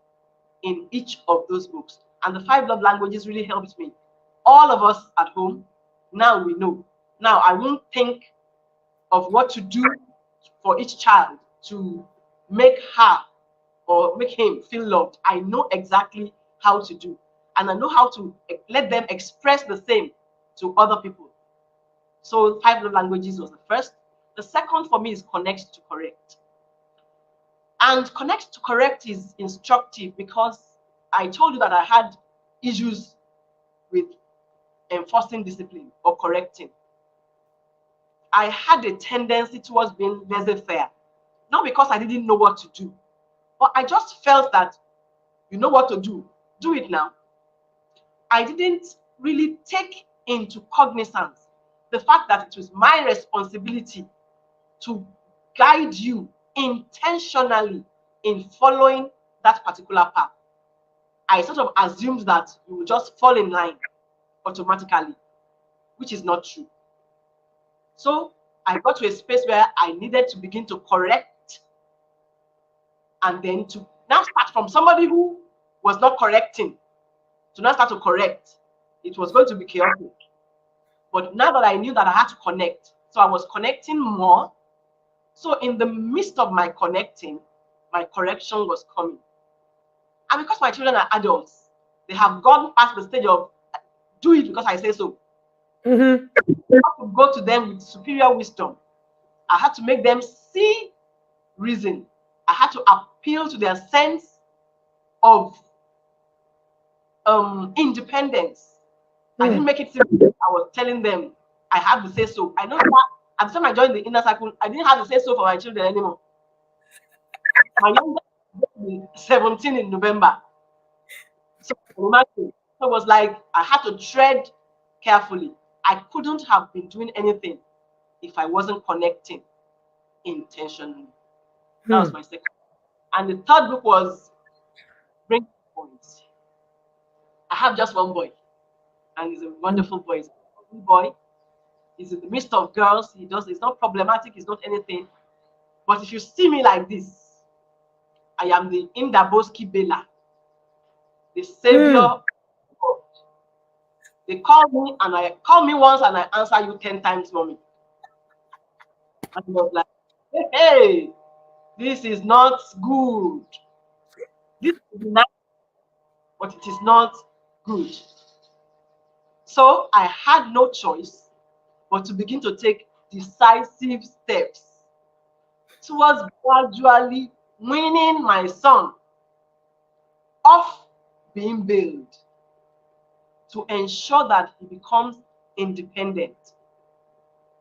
in each of those books. And the Five Love Languages really helped me. All of us at home, now we know. Now I won't think of what to do for each child to make her or make him feel loved. I know exactly how to do. And I know how to let them express the same to other people. So Five Love Languages was the first. The second for me is Connect to Correct. And Connect to Correct is instructive because I told you that I had issues with enforcing discipline or correcting. I had a tendency towards being laissez-faire, not because I didn't know what to do, but I just felt that you know what to do it now. I didn't really take into cognizance the fact that it was my responsibility to guide you intentionally in following that particular path. I sort of assumed that you would just fall in line automatically, which is not true. So I got to a space where I needed to begin to correct and then to now start from somebody who was not correcting to now start to correct. It was going to be chaotic. But now that I knew that I had to connect, so I was connecting more. So in the midst of my connecting, my correction was coming. And because my children are adults, they have gone past the stage of do it because I say so. I had to go to them with superior wisdom. I had to make them see reason. I had to appeal to their sense of independence. I didn't make it simple. I was telling them I have to say so. I know that at the time I joined the inner circle, I didn't have to say so for my children anymore. My youngest was 17 in November. So it was like I had to tread carefully. I couldn't have been doing anything if I wasn't connecting intentionally. That was my second. And the third book was Bring Boys. I have just one boy, and he's a wonderful boy. He's a lovely boy. He's in the midst of girls. He's not problematic, he's not anything. But if you see me like this, I am the Indaboski Bela, the savior of God. They call me once and I answer you 10 times, mommy. And he was like, hey, this is not good. This is nice, but it is not good. So I had no choice but to begin to take decisive steps towards gradually weaning my son off being bailed to ensure that he becomes independent,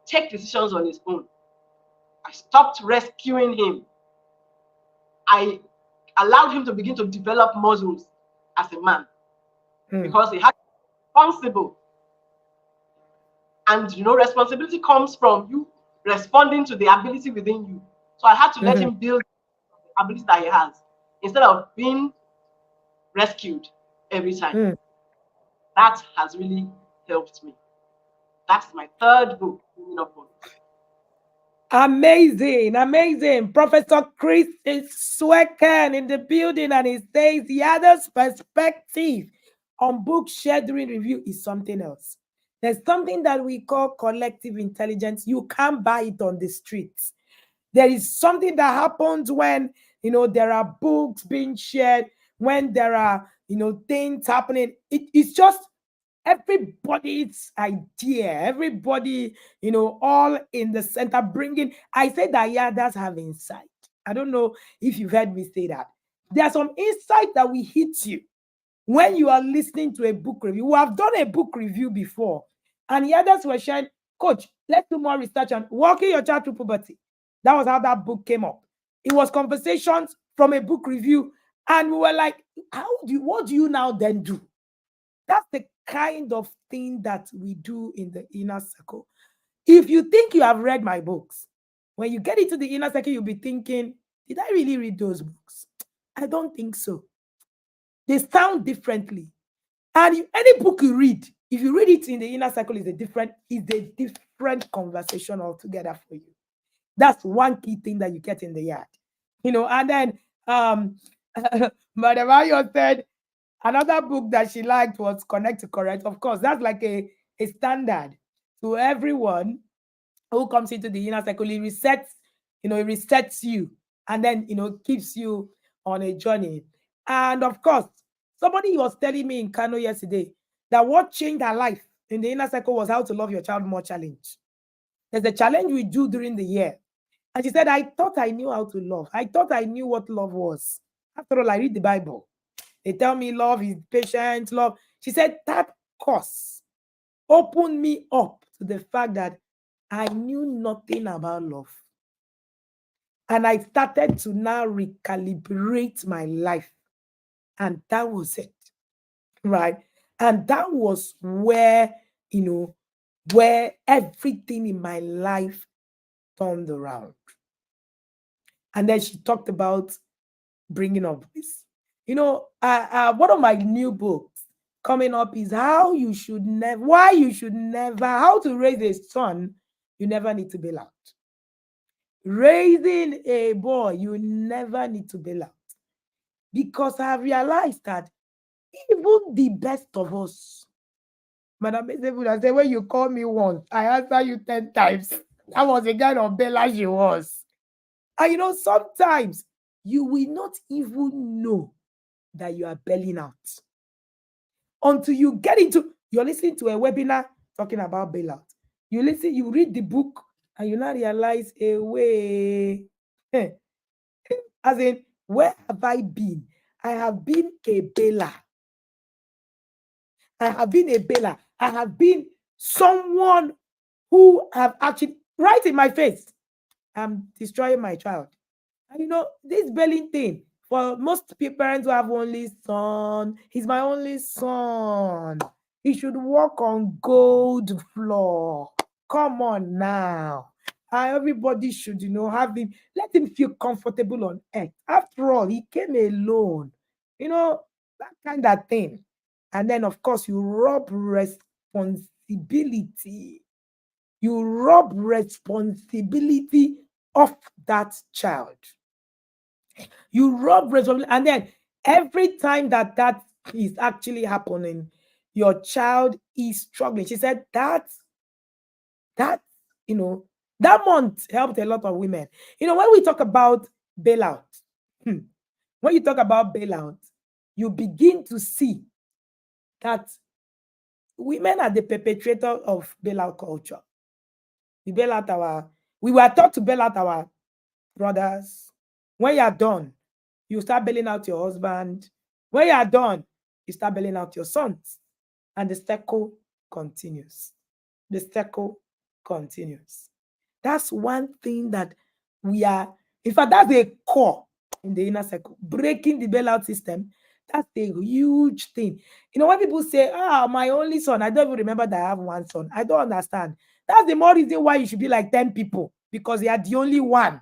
take decisions on his own. I stopped rescuing him. I allowed him to begin to develop muscles as a man because he had to be responsible. And responsibility comes from you responding to the ability within you. So I had to let him build the ability that he has instead of being rescued every time. That has really helped me. That's my third book, Bringing Up Boys. Amazing, amazing. Professor Chris is Swecken in the building, and he says the other's perspective on books shared during review is something else. There's something that we call collective intelligence. You can't buy it on the streets. There is something that happens when there are books being shared, when there are things happening. It's just everybody's idea, everybody, all in the center bringing. I say that others have insight. I don't know if you've heard me say that. There's some insight that will hit you when you are listening to a book review. We have done a book review before, and the others were sharing, Coach, let's do more research on walking your child through puberty. That was how that book came up. It was conversations from a book review, and we were like, what do you now then do? That's the kind of thing that we do in the inner circle. If you think you have read my books, when you get into the inner circle, you'll be thinking, did I really read those books? I don't think so. They sound differently. And any book you read, if you read it in the inner circle, is a different conversation altogether for you. That's one key thing that you get in the yard. And then Madam Ayo said, another book that she liked was Connect to Correct. Of course, that's like a standard to everyone who comes into the inner circle. It resets you, and then keeps you on a journey. And of course, somebody was telling me in Kano yesterday that what changed her life in the inner circle was how to love your child more challenge. There's a challenge we do during the year. And she said, I thought I knew how to love. I thought I knew what love was. After all, I read the Bible. They tell me love is patient, love. She said that course opened me up to the fact that I knew nothing about love. And I started to now recalibrate my life. And that was it. Right? And that was where, where everything in my life turned around. And then she talked about bringing up this. One of my new books coming up is how to raise a son you never need to bail out. Raising a boy you never need to bail out. Because I have realized that even the best of us, Madam Ezebune, I said, when you call me once, I answer you 10 times. That was the kind of Bella she was. And sometimes you will not even know that you are bailing out until you get you're listening to a webinar talking about bailout. You read the book, and you now realize a way. As in, where have I been? I have been a bailer. I have been a bailer. I have been someone who have actually, right in my face, I'm destroying my child. And this bailing thing, for most parents who have only son, he's my only son. He should walk on gold floor. Come on now. Everybody should, have him, let him feel comfortable on earth. After all, he came alone, that kind of thing. And then, of course, you rob responsibility. You rob responsibility of that child. You rob responsibility. And then, every time that is actually happening, your child is struggling. She said that you know that month helped a lot of women. When we talk about bailout, when you talk about bailout, you begin to see that women are the perpetrator of bailout culture. We were taught to bail out our brothers. When you are done, you start bailing out your husband. When you are done, you start bailing out your sons. And the circle continues. The circle continues. That's one thing that we are, in fact, that's a core in the inner circle. Breaking the bailout system, that's a huge thing. When people say, my only son, I don't even remember that I have one son. I don't understand. That's the more reason why you should be like 10 people, because you are the only one.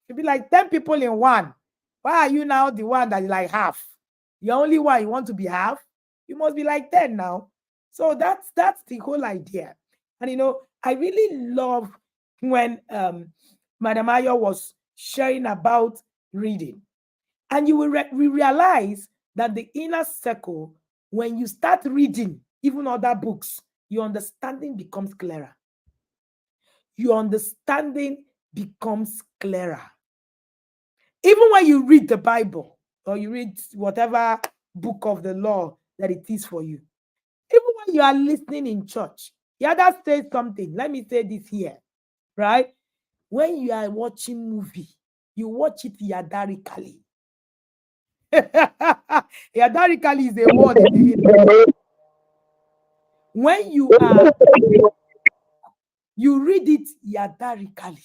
You be like 10 people in one. Why are you now the one that is like half? You're only one, you want to be half? You must be like 10 now. So that's the whole idea. And I really love when Madam Ayo was sharing about reading. And you will realize that the inner circle, when you start reading even other books, your understanding becomes clearer. Your understanding becomes clearer. Even when you read the Bible or you read whatever book of the law that it is for you, even when you are listening in church, the other says something. Let me say this here, right? When you are watching movie, you watch it yadarically. Yadarically is a word in the English. When you read it yadarically.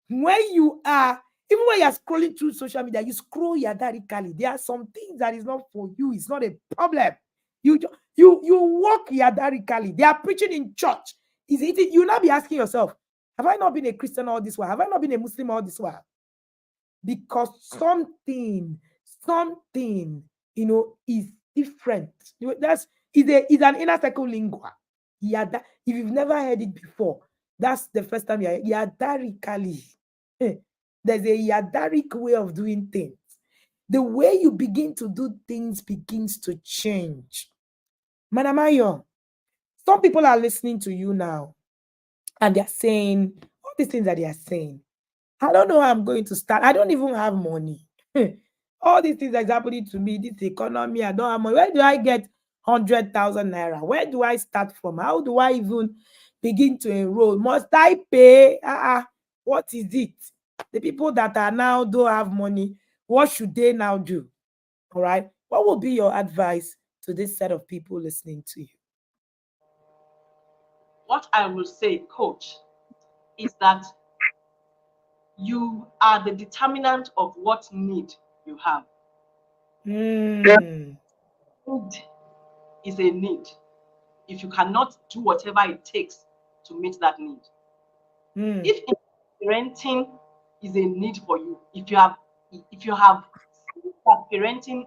When you are, even when you are scrolling through social media, you scroll yadarically. There are some things that is not for you. It's not a problem. You walk yadarically. They are preaching in church. You'll not be asking yourself, have I not been a Christian all this while? Have I not been a Muslim all this while? Because something, is different. Is an inner circle lingua. If you've never heard it before, that's the first time you're yadarically. There's a yadaric way of doing things. The way you begin to do things begins to change. Madam Ayo, some people are listening to you now and they're saying all these things that they are saying. I don't know how I'm going to start. I don't even have money. All these things that's happening to me, this economy, I don't have money. Where do I get 100,000 naira? Where do I start from? How do I even begin to enroll? Must I pay? What is it? The people that are now don't have money, what should they now do? All right. What will be your advice to this set of people listening to you? What I will say, coach, is that you are the determinant of what need you have. Mm. Need is a need if you cannot do whatever it takes to meet that need. If parenting is a need for you, if you have that parenting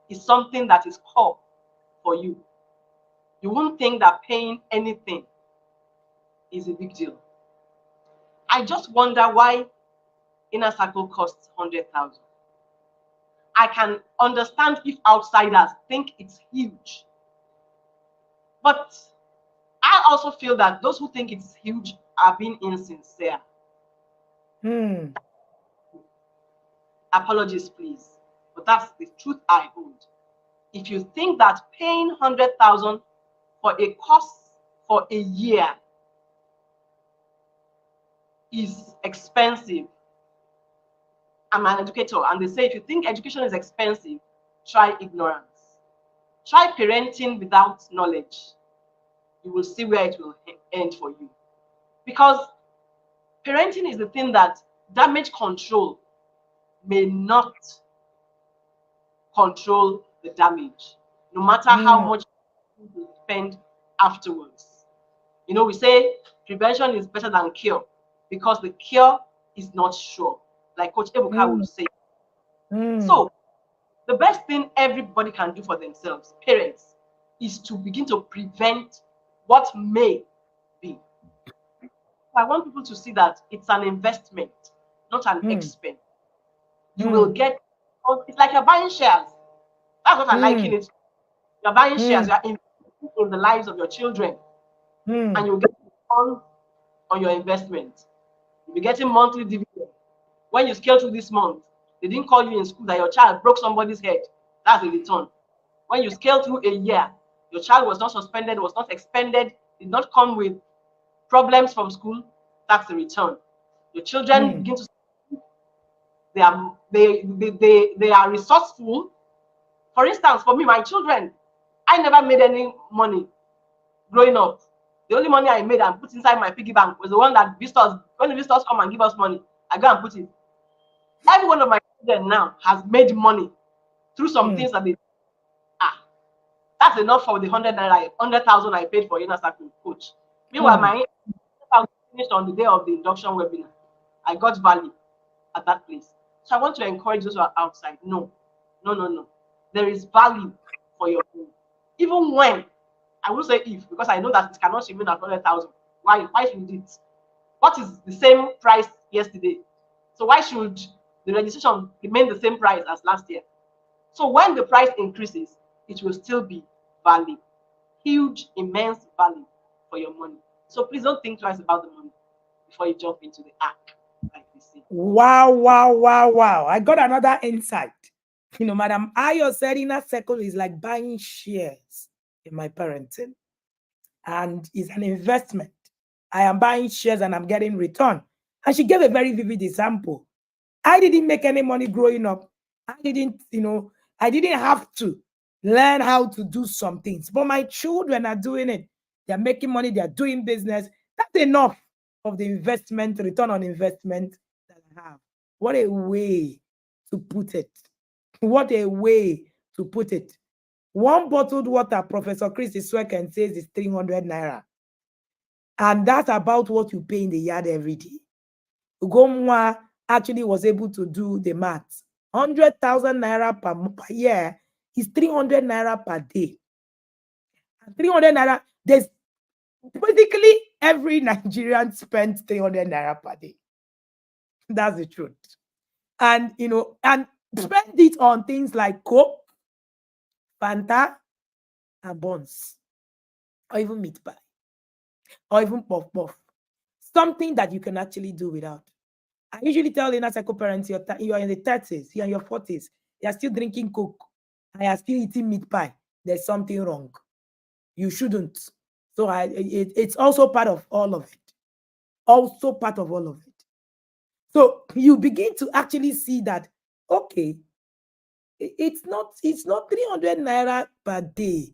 is something that is core for you, you won't think that paying anything is a big deal. I just wonder why inner circle costs 100,000. I can understand if outsiders think it's huge, but I also feel that those who think it's huge are being insincere. Apologies, please, but that's the truth I hold. If you think that paying 100,000 for a course for a year is expensive, I'm an educator, and they say if you think education is expensive, try ignorance. Try parenting without knowledge. You will see where it will end for you. Because parenting is the thing that damage control may not control the damage, no matter how much you spend afterwards. We say prevention is better than cure. because the cure is not sure, like Coach Ebuka would say. So the best thing everybody can do for themselves, parents, is to begin to prevent what may be. I want people to see that it's an investment, not an expense. You will get, it's like you're buying shares. That's what I liken it. You're buying shares, you're investing in the lives of your children, and you'll get returns on your investment. You'll be getting monthly dividend. When you scale through this month, they didn't call you in school that your child broke somebody's head. That's a return. When you scale through a year, your child was not suspended, was not expended, did not come with problems from school, that's a return. Your children begin to, they are resourceful. For instance, for me, my children, I never made any money growing up. The only money I made and put inside my piggy bank was the one that visitors, when the visitors come and give us money, I go and put it. Every one of my children now has made money through some things that they, that's enough for the 100,000 I paid for inner circle coach. Meanwhile, my finished on the day of the induction webinar. I got value at that place. So I want to encourage those who are outside. No. There is value for your money. Even when, I will say if, because I know that it cannot remain at 100,000. Why should it? What is the same price yesterday? So why should the registration remain the same price as last year? So when the price increases, it will still be value. Huge, immense value for your money. So please don't think twice about the money before you jump into the ark, like we say. Wow. I got another insight. Madam Ayo said inner circle is like buying shares in my parenting. And it's an investment. I am buying shares and I'm getting return. And she gave a very vivid example. I didn't make any money growing up. I didn't have to learn how to do some things. But my children are doing it. They're making money. They're doing business. That's enough of the investment, return on investment that I have. What a way to put it. What a way to put it. One bottled water, Professor Chris Isweken says, is 300 naira. And that's about what you pay in the yard every day. Ugomwa actually was able to do the math. 100,000 naira per year is 300 naira per day. And 300 naira, there's basically every Nigerian spends 300 naira per day. That's the truth. And, and spend it on things like Coke, Fanta, and buns, or even meat pie, or even puff. Something that you can actually do without. I usually tell inner circle parents, you're in the 30s, you're in your 40s, you're still drinking Coke, and you're still eating meat pie. There's something wrong. You shouldn't. So it's also part of all of it. Also part of all of it. So you begin to actually see that, okay, it's not 300 naira per day.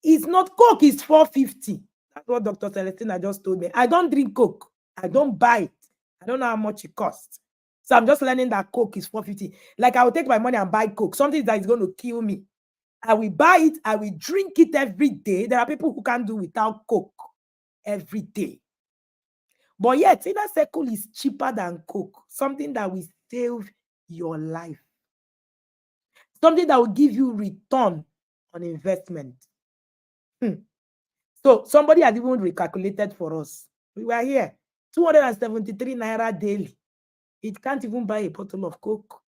It's not Coke, it's 450. That's what Dr. Celestina just told me. I don't drink Coke. I don't buy it. I don't know how much it costs. So I'm just learning that Coke is 450. Like I will take my money and buy Coke, something that is going to kill me. I will buy it. I will drink it every day. There are people who can't do without Coke every day. But yet, inner circle is cheaper than Coke. Something that will save your life. Something that will give you return on investment. So somebody has even recalculated for us. We were here. 273 naira daily. It can't even buy a bottle of Coke.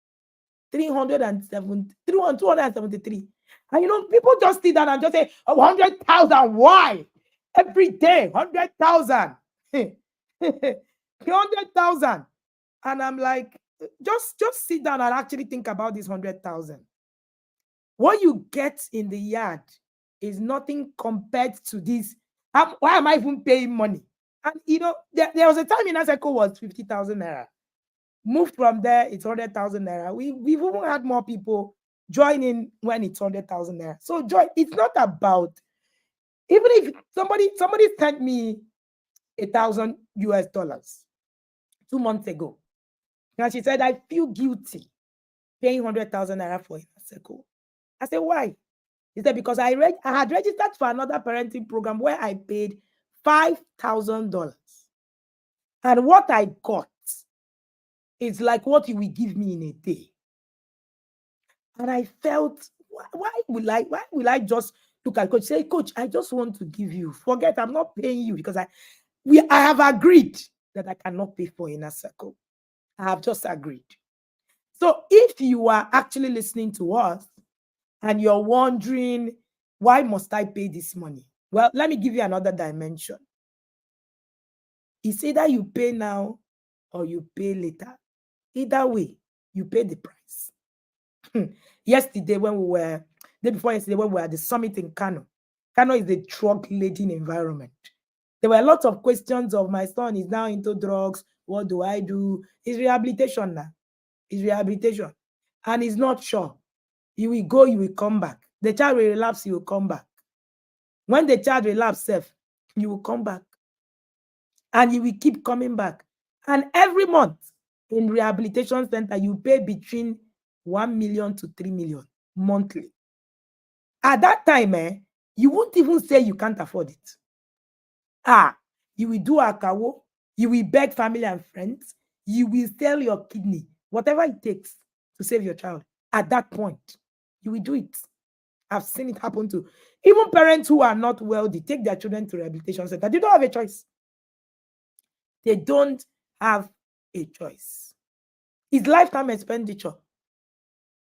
273. And people just sit down and just say, 100,000. Why? Every day, 100,000. 100,000. And I'm like, just sit down and actually think about this 100,000. What you get in the yard is nothing compared to this. Why am I even paying money? And there was a time in Aseko was 50,000 naira. Moved from there, it's 100,000 naira. We've even had more people join in when it's 100,000 naira. So join. It's not about, even if somebody sent me $1,000 2 months ago, and she said, I feel guilty paying 100,000 naira for Aseko. I said, why? He said, because I had registered for another parenting program where I paid $5,000. And what I got is like what you will give me in a day. And I felt, why will I just look at coach, say, coach, I just want to give you. Forget, I'm not paying you because I have agreed that I cannot pay for Inner Circle. I have just agreed. So if you are actually listening to us and you're wondering, why must I pay this money? Well, let me give you another dimension. It's either you pay now or you pay later. Either way, you pay the price. Yesterday, day before yesterday, when we were at the summit in Kano, Kano is a drug-laden environment. There were a lot of questions of my son is now into drugs. What do I do? It's rehabilitation now. It's rehabilitation. And he's not sure. You will go, you will come back. The child will relapse, you will come back. When the child relapses, you will come back. And you will keep coming back. And every month in rehabilitation center, you pay between 1 million to 3 million monthly. At that time, you won't even say you can't afford it. You will do akawo, you will beg family and friends, you will sell your kidney, whatever it takes to save your child. At that point, you will do it. I've seen it happen to even parents who are not wealthy, take their children to rehabilitation center. They don't have a choice. They don't have a choice. It's lifetime expenditure.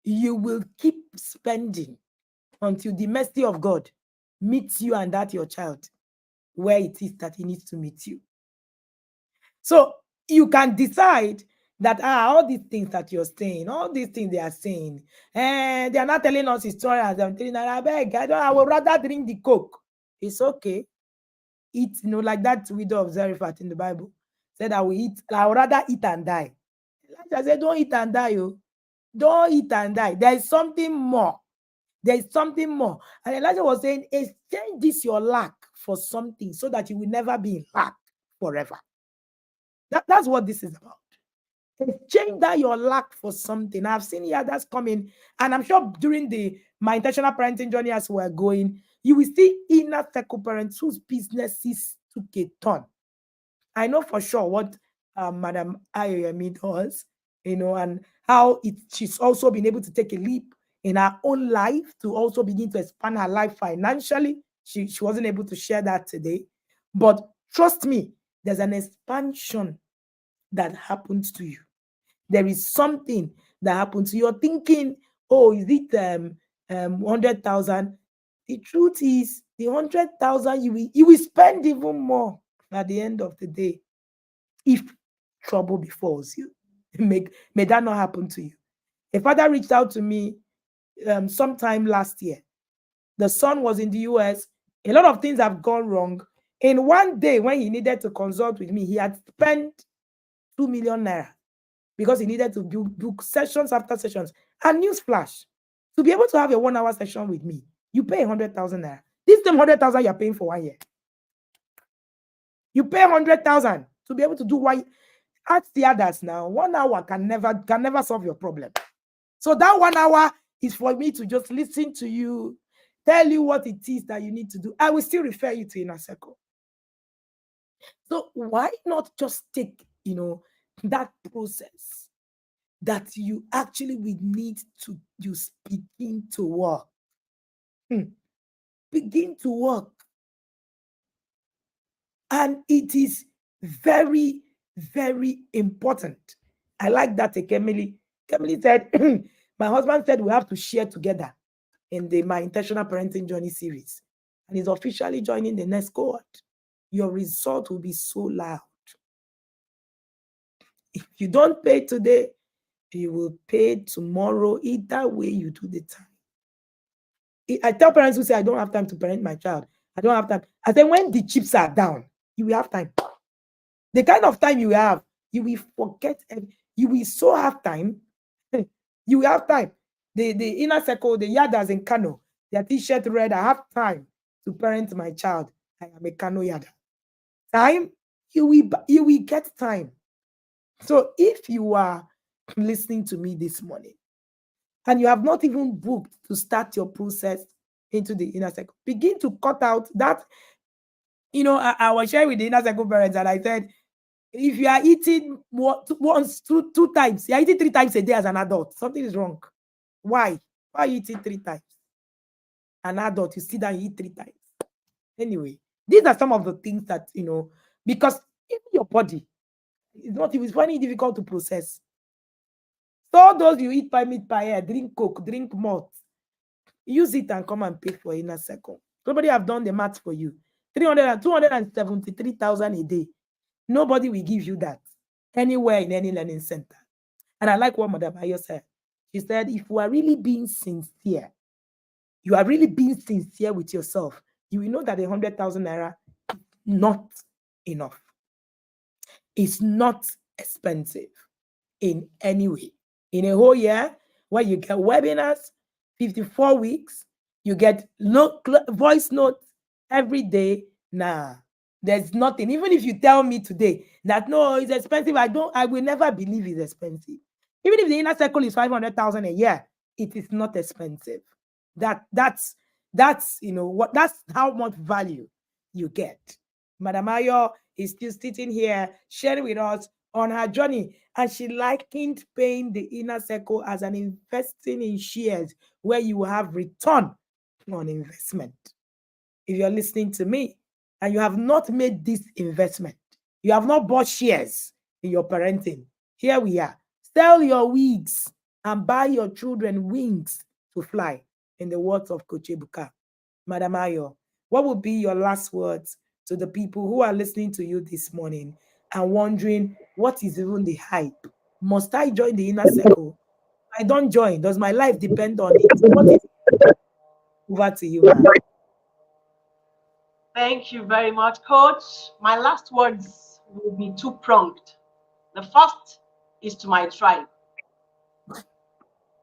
You will keep spending until the mercy of God meets you and that your child where it is that he needs to meet you. So you can decide that all these things that you're saying, all these things they are saying, and they are not telling us historians. I'm telling I would rather drink the Coke. It's okay. Eat, like that widow of Zarephath in the Bible said, I would rather eat and die. Elijah said, don't eat and die, yo. Don't eat and die. There is something more. There is something more. And Elijah was saying, exchange this your lack for something so that you will never be in lack forever. That's what this is about. Exchange that your lack for something. I've seen others coming, and I'm sure during my intentional parenting journey as we're going, you will see inner circle parents whose businesses took a turn. I know for sure what Madam Ayoyemi does, and how she's also been able to take a leap in her own life to also begin to expand her life financially. She wasn't able to share that today. But trust me, there's an expansion that happens to you. There is something that happens. You're thinking, oh, is it 100,000? The truth is, the 100,000 you will spend even more at the end of the day if trouble befalls you. May that not happen to you. A father reached out to me sometime last year. The son was in the US. A lot of things have gone wrong. In one day, when he needed to consult with me, he had spent 2 million naira because he needed to book sessions after sessions. And newsflash, to be able to have a 1 hour session with me, you pay 100,000 naira. This same 100,000 you're paying for 1 year. You pay 100,000 to be able to do what. Ask the others now. 1 hour can never solve your problem. So that 1 hour is for me to just listen to you, tell you what it is that you need to do. I will still refer you to Inner Circle. So why not just take, that process that you actually will need to just begin to work. Begin to work. And it is very, very important. I like that Kemili said, my husband said we have to share together in my intentional parenting journey series. And he's officially joining the next cohort. Your result will be so loud. If you don't pay today, you will pay tomorrow. Either way you do the time. I tell parents who say, I don't have time to parent my child. I don't have time. I say, when the chips are down, you will have time. The kind of time you have, you will forget. You will so have time. You will have time. The Inner Circle, the Yadas in Kano, their t-shirt read, I have time to parent my child. I am a Kano Yada. Time, you will get time. So if you are listening to me this morning and you have not even booked to start your process into the Inner Circle, begin to cut out that. I was sharing with the Inner Circle parents and I said, If you are eating once, two times, you are eating 3 times a day as an adult, something is wrong. Why? Why are you eating 3 times? An adult, you sit down, you eat 3 times. Anyway, these are some of the things that, because even your body, it's very difficult to process. So those you eat pie, meat pie, drink Coke, drink malt, use it and come and pay for inner circle. Nobody have done the math for you. 273,000 a day. Nobody will give you that anywhere in any learning center. And I like what Madam Ayo said. She said, if you are really being sincere, you are really being sincere with yourself, you will know that 100,000 naira is not enough. It's not expensive in any way. In a whole year, where you get webinars, 54 weeks, you get voice notes every day. Nah, there's nothing. Even if you tell me today that no, it's expensive, I will never believe it's expensive. Even if the inner circle is 500,000 a year, it is not expensive. That's that's how much value you get. Madam Ayo is still sitting here sharing with us on her journey, and she likened paying the inner circle as an investing in shares where you will have return on investment. If you're listening to me and you have not made this investment, you have not bought shares in your parenting, here we are. Sell your wigs and buy your children wings to fly, in the words of Coach Ebuka. Madam Ayo, what would be your last words to the people who are listening to you this morning and wondering, what is even the hype? Must I join the inner circle? I don't join. Does my life depend on it? What is over to you, ma'am? Thank you very much, Coach. My last words will be two-pronged. The first is to my tribe,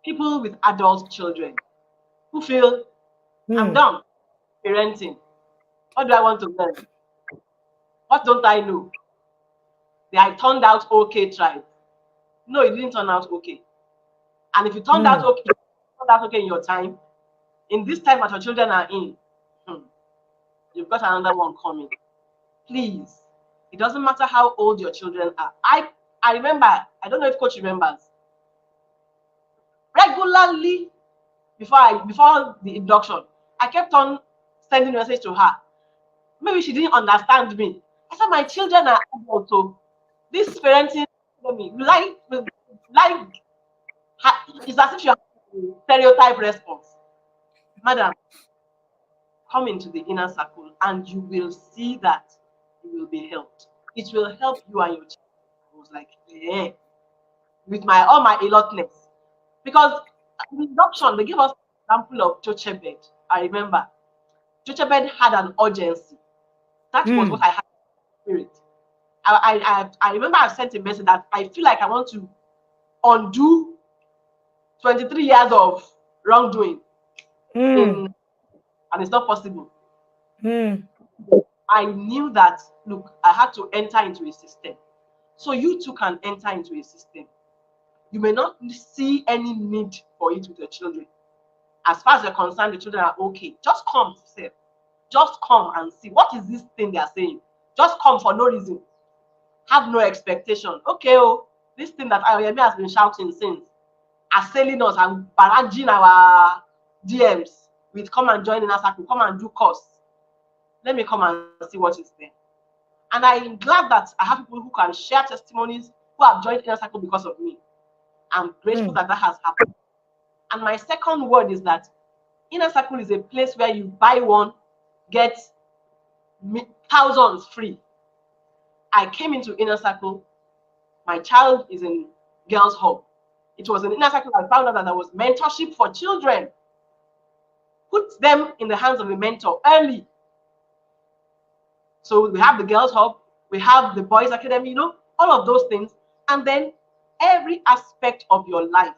people with adult children who feel, I'm done parenting. What do I want to learn? What don't I know? I turned out okay, tribe. No, it didn't turn out okay. And if you turned out okay in your time, in this time that your children are in, you've got another one coming. Please, it doesn't matter how old your children are. I remember, I don't know if Coach remembers, regularly before the induction, I kept on sending a message to her. Maybe she didn't understand me. I said, my children are adults, so this parenting, it's as if you have a stereotype response. Madam, come into the inner circle and you will see that you will be helped. It will help you and your children. I was like, yeah, with all my allotness. Because in the induction, they gave us an example of Jochebed. I remember. Jochebed had an urgency. That was what I had in spirit. I remember I sent a message that I feel like I want to undo 23 years of wrongdoing. And it's not possible. I knew that, look, I had to enter into a system. So you too can enter into a system. You may not see any need for it with your children. As far as you're concerned, the children are okay. Just come, sir. Just come and see. What is this thing they are saying? Just come for no reason. Have no expectation. Okay, this thing that Ayoyemi has been shouting since, assailing us and barraging our DMs with come and join in our circle, come and do course. Let me come and see what is there. And I'm glad that I have people who can share testimonies who have joined Inner Circle because of me. I'm grateful that has happened. And my second word is that Inner Circle is a place where you buy one, get thousands free. I came into Inner Circle. My child is in Girls Hub. It was in Inner Circle I found out that there was mentorship for children. Put them in the hands of a mentor early. So we have the Girls Hub, we have the Boys Academy, all of those things. And then every aspect of your life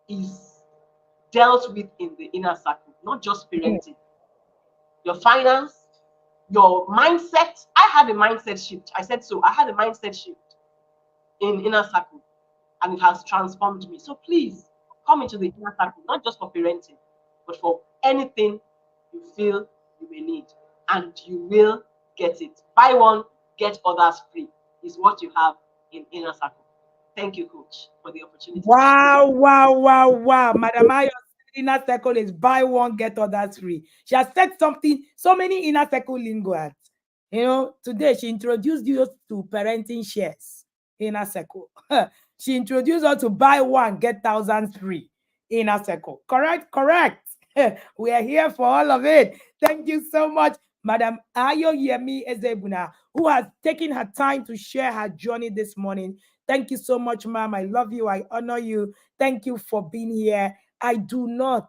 is dealt with in the Inner Circle, not just parenting. Your finance, your mindset. I had a mindset shift. I said so. I had a mindset shift in Inner Circle, and it has transformed me. So please come into the Inner Circle, not just for parenting, but for anything you feel you may need, and you will get it. Buy one, get others free. is what you have in inner circle. Thank you, coach, for the opportunity to share. Wow, wow, wow, wow. Madam Ayo, inner circle is buy one, get others free. She has said something, so many inner circle lingo. Today she introduced you to parenting shares, inner circle. She introduced us to buy one, get thousands free, inner circle. Correct, correct. We are here for all of it. Thank you so much, Madam Ayoyemi Ezebune, who has taken her time to share her journey this morning. Thank you so much, ma'am. I love you. I honor you. Thank you for being here. I do not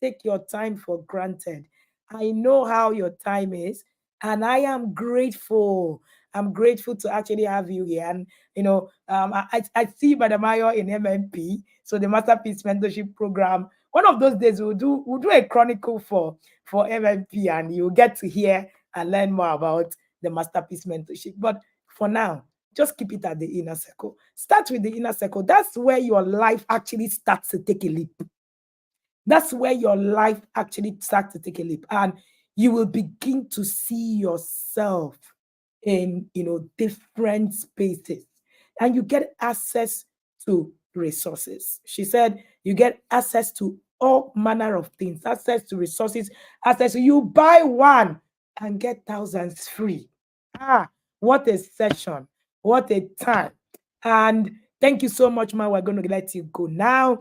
take your time for granted. I know how your time is, and I am grateful. I'm grateful to actually have you here. And I see Madam Ayo in MMP, so the Masterpiece Mentorship Program. One of those days we'll do a chronicle for MMP, and you'll get to hear and learn more about the Masterpiece Mentorship. But for now, just keep it at the inner circle. Start with the inner circle. That's where your life actually starts to take a leap. That's where your life actually starts to take a leap. And you will begin to see yourself in different spaces. And you get access to resources. She said you get access to all manner of things, access to resources, access to you buy one and get thousands free. What a session. What a time. And thank you so much, ma. We're going to let you go now.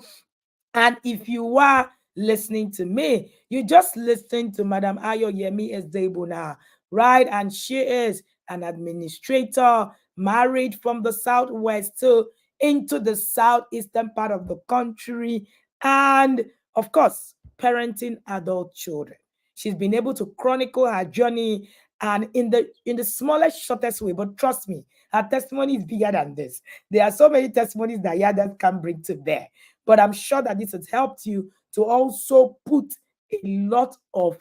And if you are listening to me, you just listen to Madam Ayoyemi Ezebune, right? And she is an administrator, married from the southwest to into the southeastern part of the country, and of course, parenting adult children. She's been able to chronicle her journey and in the smallest, shortest way. But trust me, her testimony is bigger than this. There are so many testimonies that others can bring to bear. But I'm sure that this has helped you to also put a lot of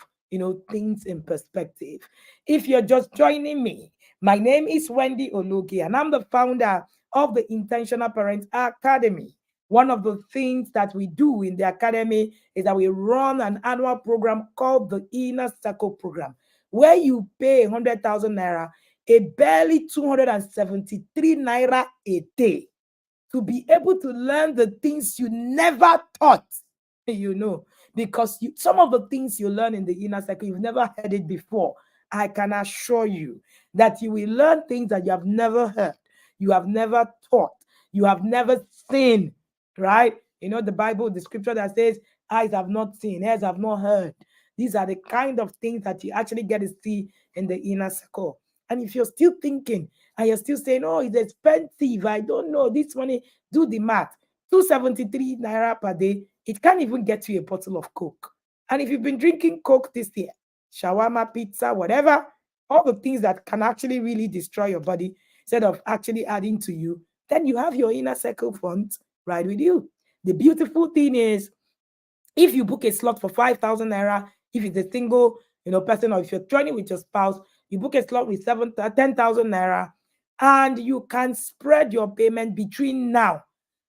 things in perspective. If you're just joining me, my name is Wendy Olugi, and I'm the founder of the Intentional Parent Academy. One of the things that we do in the academy is that we run an annual program called the Inner Circle Program, where you pay 100,000 naira, a barely 273 naira a day, to be able to learn the things you never thought, because some of the things you learn in the inner circle, you've never heard it before. I can assure you that you will learn things that you have never heard, you have never taught, you have never seen, right? The Bible, the scripture that says, eyes have not seen, ears have not heard. These are the kind of things that you actually get to see in the inner circle. And if you're still thinking and you're still saying, oh, it's expensive, I don't know, this money, do the math. 273 naira per day, it can't even get you a bottle of Coke. And if you've been drinking Coke this year, shawarma, pizza, whatever, all the things that can actually really destroy your body instead of actually adding to you, then you have your inner circle fund right with you. The beautiful thing is, if you book a slot for 5,000 naira, if it's a single person, or if you're joining with your spouse, you book a slot with 10,000 naira, and you can spread your payment between now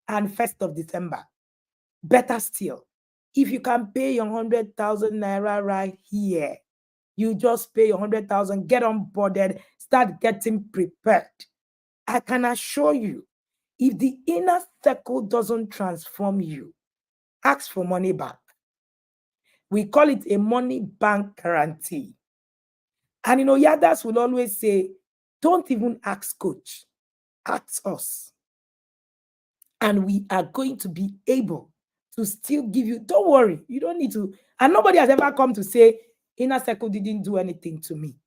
and 1st of December. Better still, if you can pay your 100,000 naira right here, you just pay your 100,000, get onboarded, start getting prepared. I can assure you, if the inner circle doesn't transform you, ask for money back. We call it a money bank guarantee. And Yadas will always say, don't even ask coach, ask us. And we are going to be able to still give you, don't worry, you don't need to. And nobody has ever come to say, inner circle didn't do anything to me.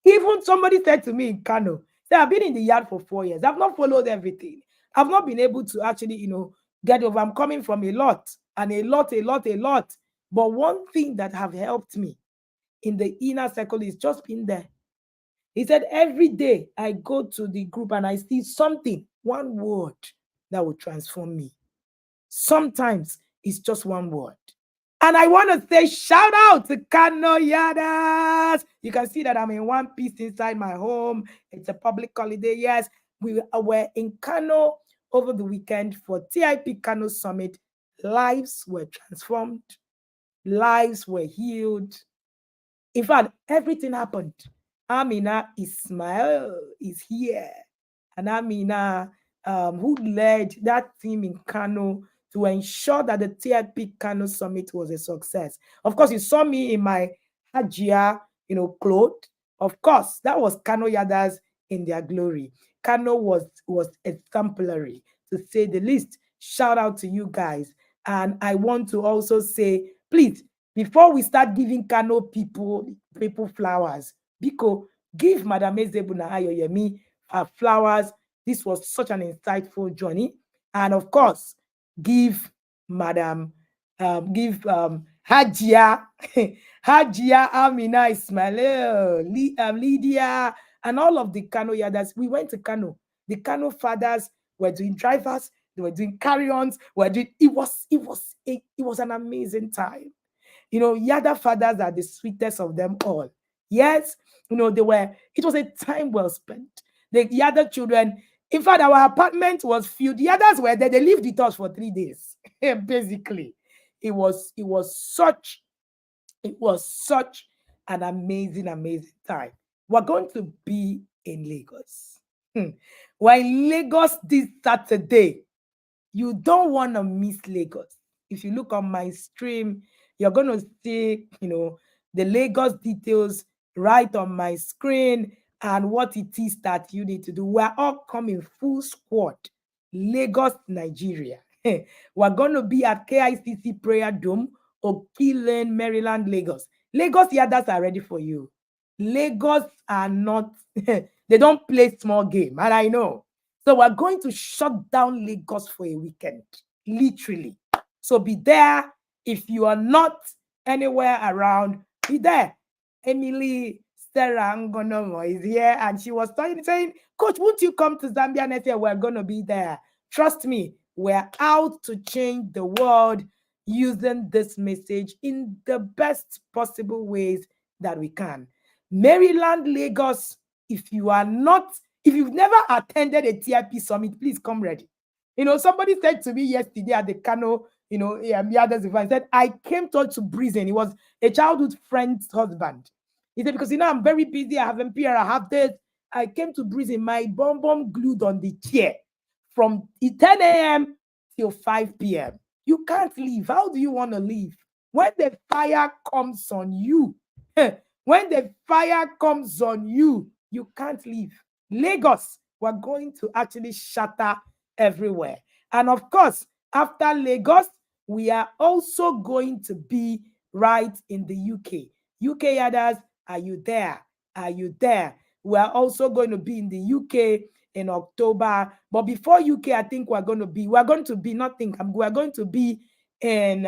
Even somebody said to me in Kano, say, I've been in the yard for 4 years. I've not followed everything. I've not been able to actually, get over. I'm coming from a lot and a lot. But one thing that have helped me in the inner circle is just being there. He said, every day I go to the group and I see something, one word that will transform me. Sometimes it's just one word. And I want to say shout out to Kano Yadas. You can see that I'm in one piece inside my home. It's a public holiday. Yes, we were in Kano over the weekend for TIP Kano Summit. Lives were transformed. Lives were healed. In fact, everything happened. Amina Ismail is here. and Amina, who led that team in Kano to ensure that the TIP Kano Summit was a success. Of course, you saw me in my Hajia, cloth. Of course, that was Kano Yadas in their glory. Kano was exemplary, to say the least. Shout out to you guys. And I want to also say, please, before we start giving Kano people flowers, Biko, give Madam Ezebune Ayoyemi her flowers. This was such an insightful journey. And of course, give Madam, give Hajia, Hajia Amina Ismail, Lydia, and all of the Kano Yadas. We went to Kano. The Kano fathers were doing drivers, they were doing carry-ons, were doing it was an amazing time. Yada fathers are the sweetest of them all. Yes, it was a time well spent. The Yada children, in fact, our apartment was filled. The others were there, they lived with us for 3 days. Basically, it was such an amazing time. We're going to be in Lagos. We're in Lagos this Saturday. You don't want to miss Lagos. If you look on my stream, you're going to see, the Lagos details right on my screen and what it is that you need to do. We're all coming full squad. Lagos, Nigeria. We're going to be at KICC Prayer Dome, Oki Lane, Maryland, Lagos. Lagos Yadas are ready for you. Lagos are not, they don't play small game, and I know. So we're going to shut down Lagos for a weekend, literally. So be there. If you are not anywhere around, be there. Emily Sarah Ngonomo is here, and she was saying, Coach, won't you come to Zambia next year? We're going to be there. Trust me, we're out to change the world using this message in the best possible ways that we can. Maryland, Lagos, if you've never attended a TIP summit, please come ready. Somebody said to me yesterday at the Kano, the others event, said, I came to Brisbane. He was a childhood friend's husband. He said, because I'm very busy, I have NPR, I have this. I came to Brisbane, my bomb glued on the chair from 10 a.m. till 5 p.m. You can't leave. How do you want to leave? When the fire comes on you, when the fire comes on you, you can't leave. Lagos, we're going to actually shatter everywhere. And of course, after Lagos, we are also going to be right in the UK. UK others, are you there? Are you there? We are also going to be in the UK in October. But before UK, I think we're going to be in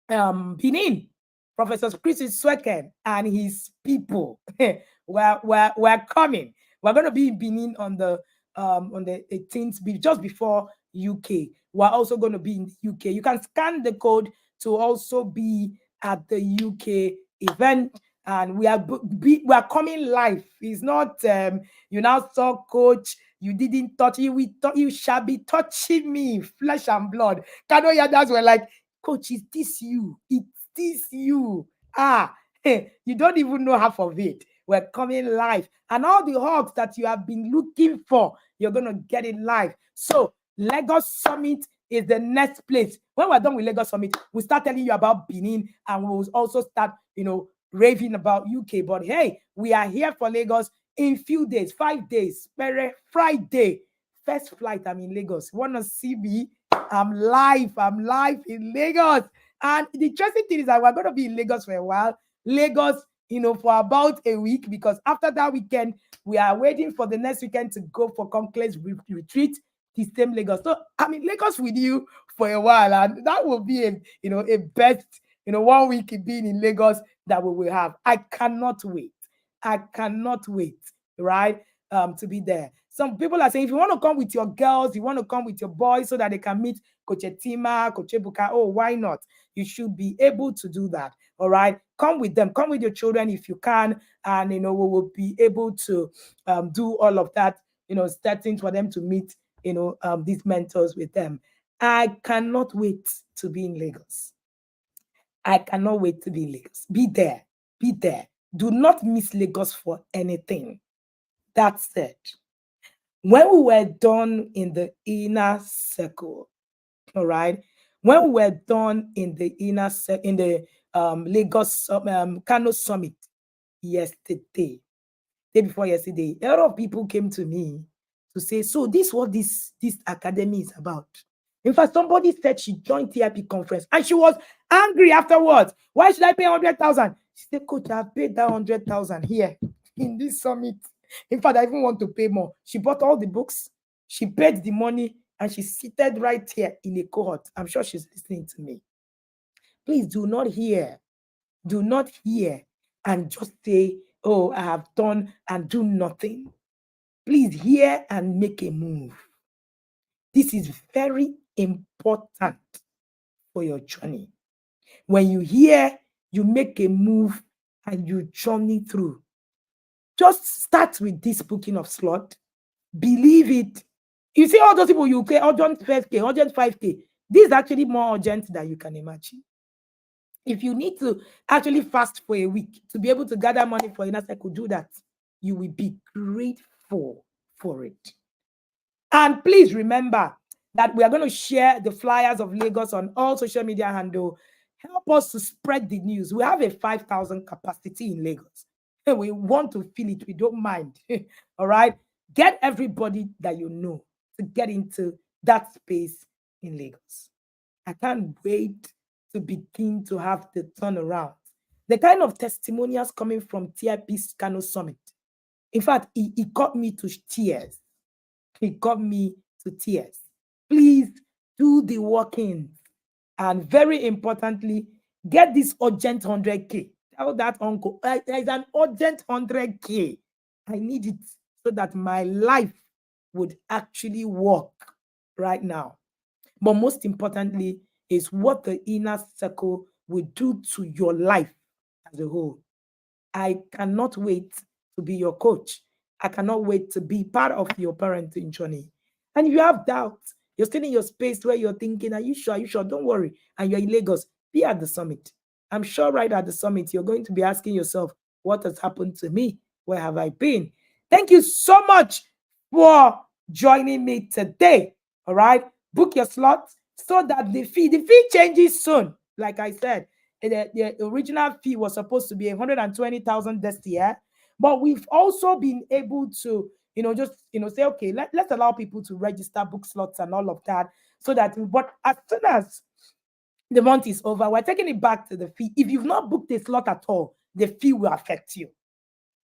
Benin. Professor Chris Sweken and his people. we're coming. We're going to be in Benin on the 18th, just before UK. We're also going to be in the UK. You can scan the code to also be at the UK event, and we are coming live. It's not you now saw Coach, you didn't touch you. You shall be touching me, flesh and blood. Kano Yadas were like, Coach, is this you? It's this you. You don't even know half of it. We're coming live, and all the hugs that you have been looking for, you're gonna get it live. So Lagos Summit is the next place. When we're done with Lagos Summit, we'll start telling you about Benin, and we'll also start, raving about UK. But hey, we are here for Lagos in few days, 5 days. Friday, first flight, I'm in Lagos. Wanna see me? I'm live in Lagos. And the interesting thing is that we're going to be in Lagos for a while. Lagos, for about a week, because after that weekend, we are waiting for the next weekend to go for Conclave's retreat, the same Lagos. So I'm in Lagos with you for a while, and that will be a best, 1 week being in Lagos that we will have. I cannot wait. Right? To be there. Some people are saying, if you want to come with your girls, you want to come with your boys so that they can meet Coach Etima, Coach Ebuka, why not? You should be able to do that. All right. Come with them, come with your children if you can. And, we will be able to do all of that, starting for them to meet, these mentors with them. I cannot wait to be in Lagos. I cannot wait to be in Lagos. Be there. Be there. Do not miss Lagos for anything. That's it. When we were done in the inner circle, all right, when we were done in the in the Lagos Kano summit yesterday, day before yesterday, a lot of people came to me to say, so this what this academy is about. In fact, somebody said she joined TIP conference and she was angry afterwards. Why should I pay 100,000? She said, Coach, I've paid that 100,000 here in this summit. In fact, I even want to pay more. She bought all the books, she paid the money, and she's seated right here in a cohort. I'm sure she's listening to me. Please do not hear and just say, oh, I have done and do nothing. Please hear and make a move. This is very important for your journey. When you hear, you make a move and you journey through. Just start with this booking of slot. Believe it. You see all those people you pay urgent 5K, urgent 5K. This is actually more urgent than you can imagine. If you need to actually fast for a week to be able to gather money for inner circle, do that. You will be grateful for it. And please remember that we are going to share the flyers of Lagos on all social media handle. Help us to spread the news. We have a 5,000 capacity in Lagos. We want to feel it. We don't mind. All right. Get everybody that you know to get into that space in Lagos. I can't wait to begin to have the turnaround. The kind of testimonials coming from TIP's Kano Summit. In fact, it got me to tears. It got me to tears. Please do the walk-in. And very importantly, get this urgent 100K. Tell that uncle, there's an urgent 100K. I need it so that my life would actually work right now. But most importantly, is what the inner circle will do to your life as a whole. I cannot wait to be your coach. I cannot wait to be part of your parenting journey. And if you have doubts, you're still in your space where you're thinking, are you sure? Are you sure? Don't worry. And you're in Lagos, be at the summit. I'm sure right at the summit, you're going to be asking yourself, what has happened to me? Where have I been? Thank you so much for joining me today. All right. Book your slot so that the fee changes soon. Like I said, the original fee was supposed to be 120,000 this year, but we've also been able to, say, okay, let's allow people to register, book slots and all of that, so that, but as soon as the month is over, we're taking it back to the fee. If you've not booked a slot at all, the fee will affect you.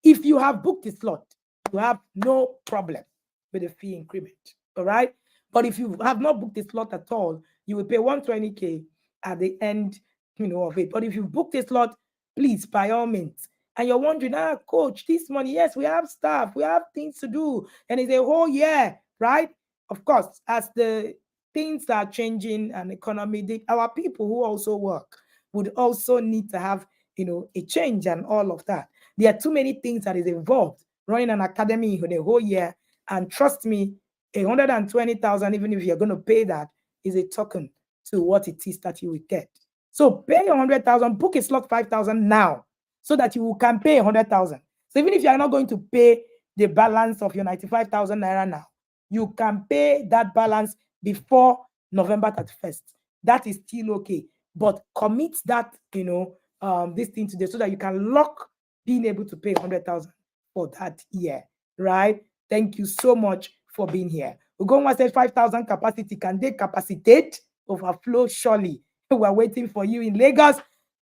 If you have booked a slot, you have no problem with the fee increment. All right. But if you have not booked a slot at all, you will pay 120K at the end, of it. But if you've booked a slot, please, by all means. And you're wondering, coach, this money, yes, we have staff, we have things to do, and it's a whole year, right? Of course, as the things are changing and economy, our people who also work would also need to have, a change and all of that. There are too many things that is involved running an academy for the whole year. And trust me, 120,000, even if you're going to pay that, is a token to what it is that you will get. So pay 100,000, book a slot 5,000 now, so that you can pay 100,000. So even if you are not going to pay the balance of your 95,000 naira now, you can pay that balance before November 31st. That is still okay. But commit that, this thing today, so that you can lock being able to pay 100,000 for that year, right? Thank you so much for being here. Ugonwa said 5,000 capacity. Can they capacitate? Overflow surely. We're waiting for you in Lagos.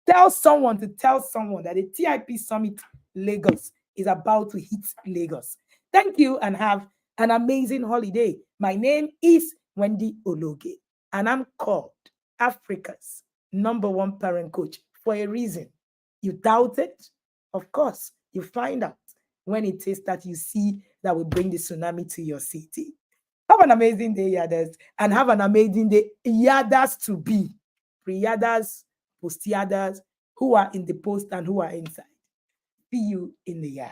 Tell someone that the TIP Summit Lagos is about to hit Lagos. Thank you and have an amazing holiday. My name is Wendy Ologe, and I'm called Africa's #1 parent coach for a reason. You doubt it? Of course, you find out when it is that you see that will bring the tsunami to your city. Have an amazing day, Yadas, and have an amazing day, Yadas to be. Pre-Yadas, post-Yadas, who are in the post and who are inside. See you in the yard.